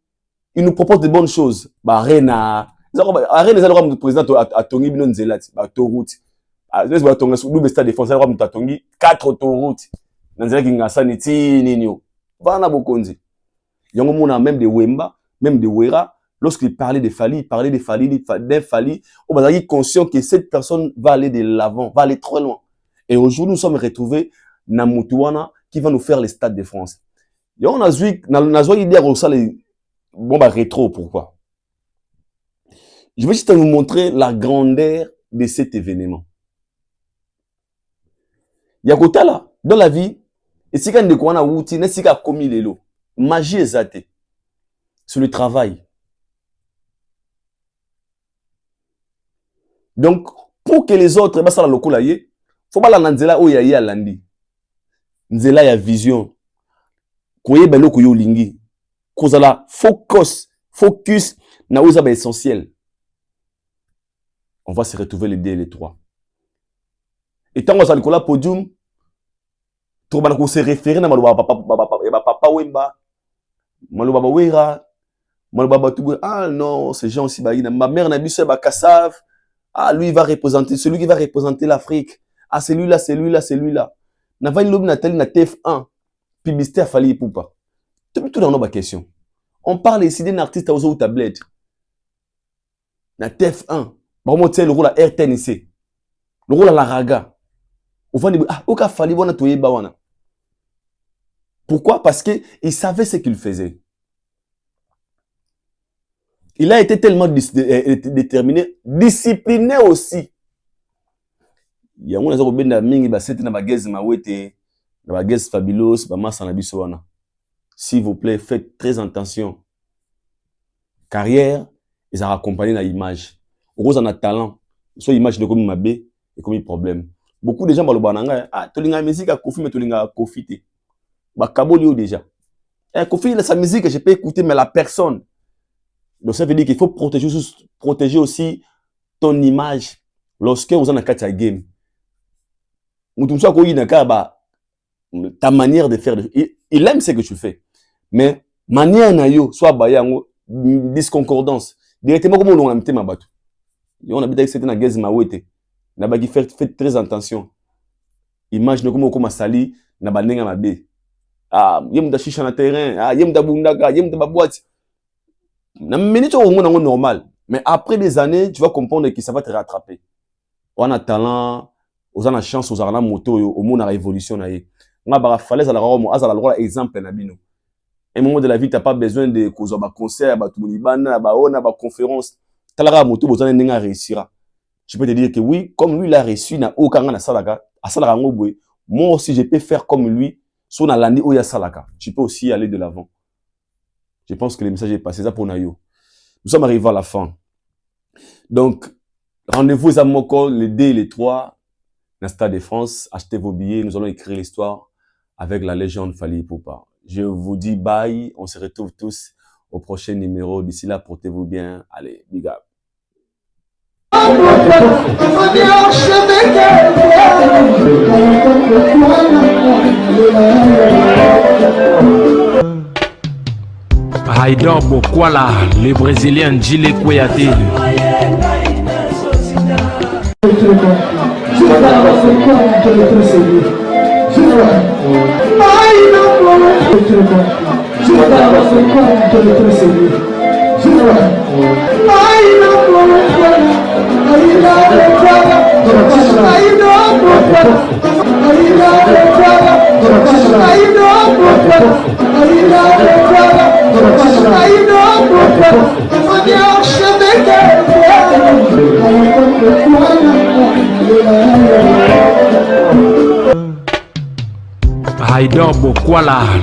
Il nous propose de bonnes choses. Bah, Arena, le président a Tongi Bino Nzelat, bah, autoroute. Laisse moi Tongi, double stade défense, alors on a Tongi 4 autoroutes. Nzela Kingasa Niti Ninyo. Voilà beaucoup de. Il y a même de Wemba, même de Wera. Lorsqu'il parlait de Fali, il parlait de Fali, on va être conscient que cette personne va aller de l'avant, va aller trop loin. Et aujourd'hui, nous sommes retrouvés dans Moutouana qui va nous faire les stades de France. Et on a vu, il y a les bon, bah, rétro, pourquoi? Je vais juste vous montrer la grandeur de cet événement. Il y a côté là, dans la vie, et si quand on a outil, n'est-ce pas commis les lots. Magie exatée. Sur le travail. Donc, pour que les autres, bah, ça la locaux là, faut pas la nzela o ya landi. Nzela ya vision. Koye belo koyo lingi. Kozala focus na oza ba essentiel. On va se retrouver les deux et les trois. Et tant qu'on a le podium, tout le monde se référer à papa Wemba, Maloba Wera, Maloba Toubou. Ah non, ces gens aussi, ma mère n'a pas ba Kassav. Ah, lui, il va représenter, celui qui va représenter l'Afrique. Ah, celui-là, celui-là, celui-là. N'a pas une Nathalie na TF1. Publicité à Fali Poupa. Tout dans nos questions. On parle ici d'un artiste aux autres tablettes. Na TF1. Vraiment, tu sais, le rôle à RTNC. Le rôle à la Raga. Au fond, ah, au cas Fali, on a tout bawana. Pourquoi? Parce qu'il savait ce qu'il faisait. Il a été tellement déterminé, discipliné aussi. Il y a un autre qui mingi ba sete na bagez mawete na bagez fabulous ba massa na biso wana. S'il vous plaît, faites très attention. Carrière, ils ont accompagné la image. Rose en a talent, soit image de comme mabé et comme problème. Beaucoup de gens baloba nanga ah tolinga musique à Kofi mais tolinga Kofi te. Ba kabolio déjà. Kofi sa musique je peux écouter mais la personne. Donc ça veut dire qu'il faut protéger aussi ton image lorsque vous en avez un game. Ta manière de faire, il aime ce que tu fais. Mais manière na yo soit bayango disconcordance. Directement comme on a mis ma bateau. On a dit que c'était na gaz mawete. Na bagi faites très attention. Imagine comment on sali na banenga mabe. Ah, yem da chicha na terrain, ah yem da bundaka, yem da boîte. Na minute on est normal. Mais après des années, tu vas comprendre que ça va te rattraper. On a talent, on a la chance, on a la moto, au monde a révolution. On a falaise à la rome, à la loi exemple na bino. Un moment de la vie, tu n'as pas besoin de causer un concert, une conférence. Tu as la moto, tu as réussir. Je peux te dire que oui, comme lui, il a réussi, il n'a aucun à Salaka. Moi aussi, je peux faire comme lui, sur la landi oya Salaka. Tu peux aussi aller de l'avant. Je pense que le message est passé. Ça pour Nayo. Nous sommes arrivés à la fin. Donc, rendez-vous à Moko, les 2 et les 3, dans le Stade de France. Achetez vos billets. Nous allons écrire l'histoire avec la légende Fali Poupa. Je vous dis bye. On se retrouve tous au prochain numéro. D'ici là, portez-vous bien. Allez, big up. Haïdor Bokwala, le Brésilien Djile Kouyaté. Ai, não, Haïdor Bokwala.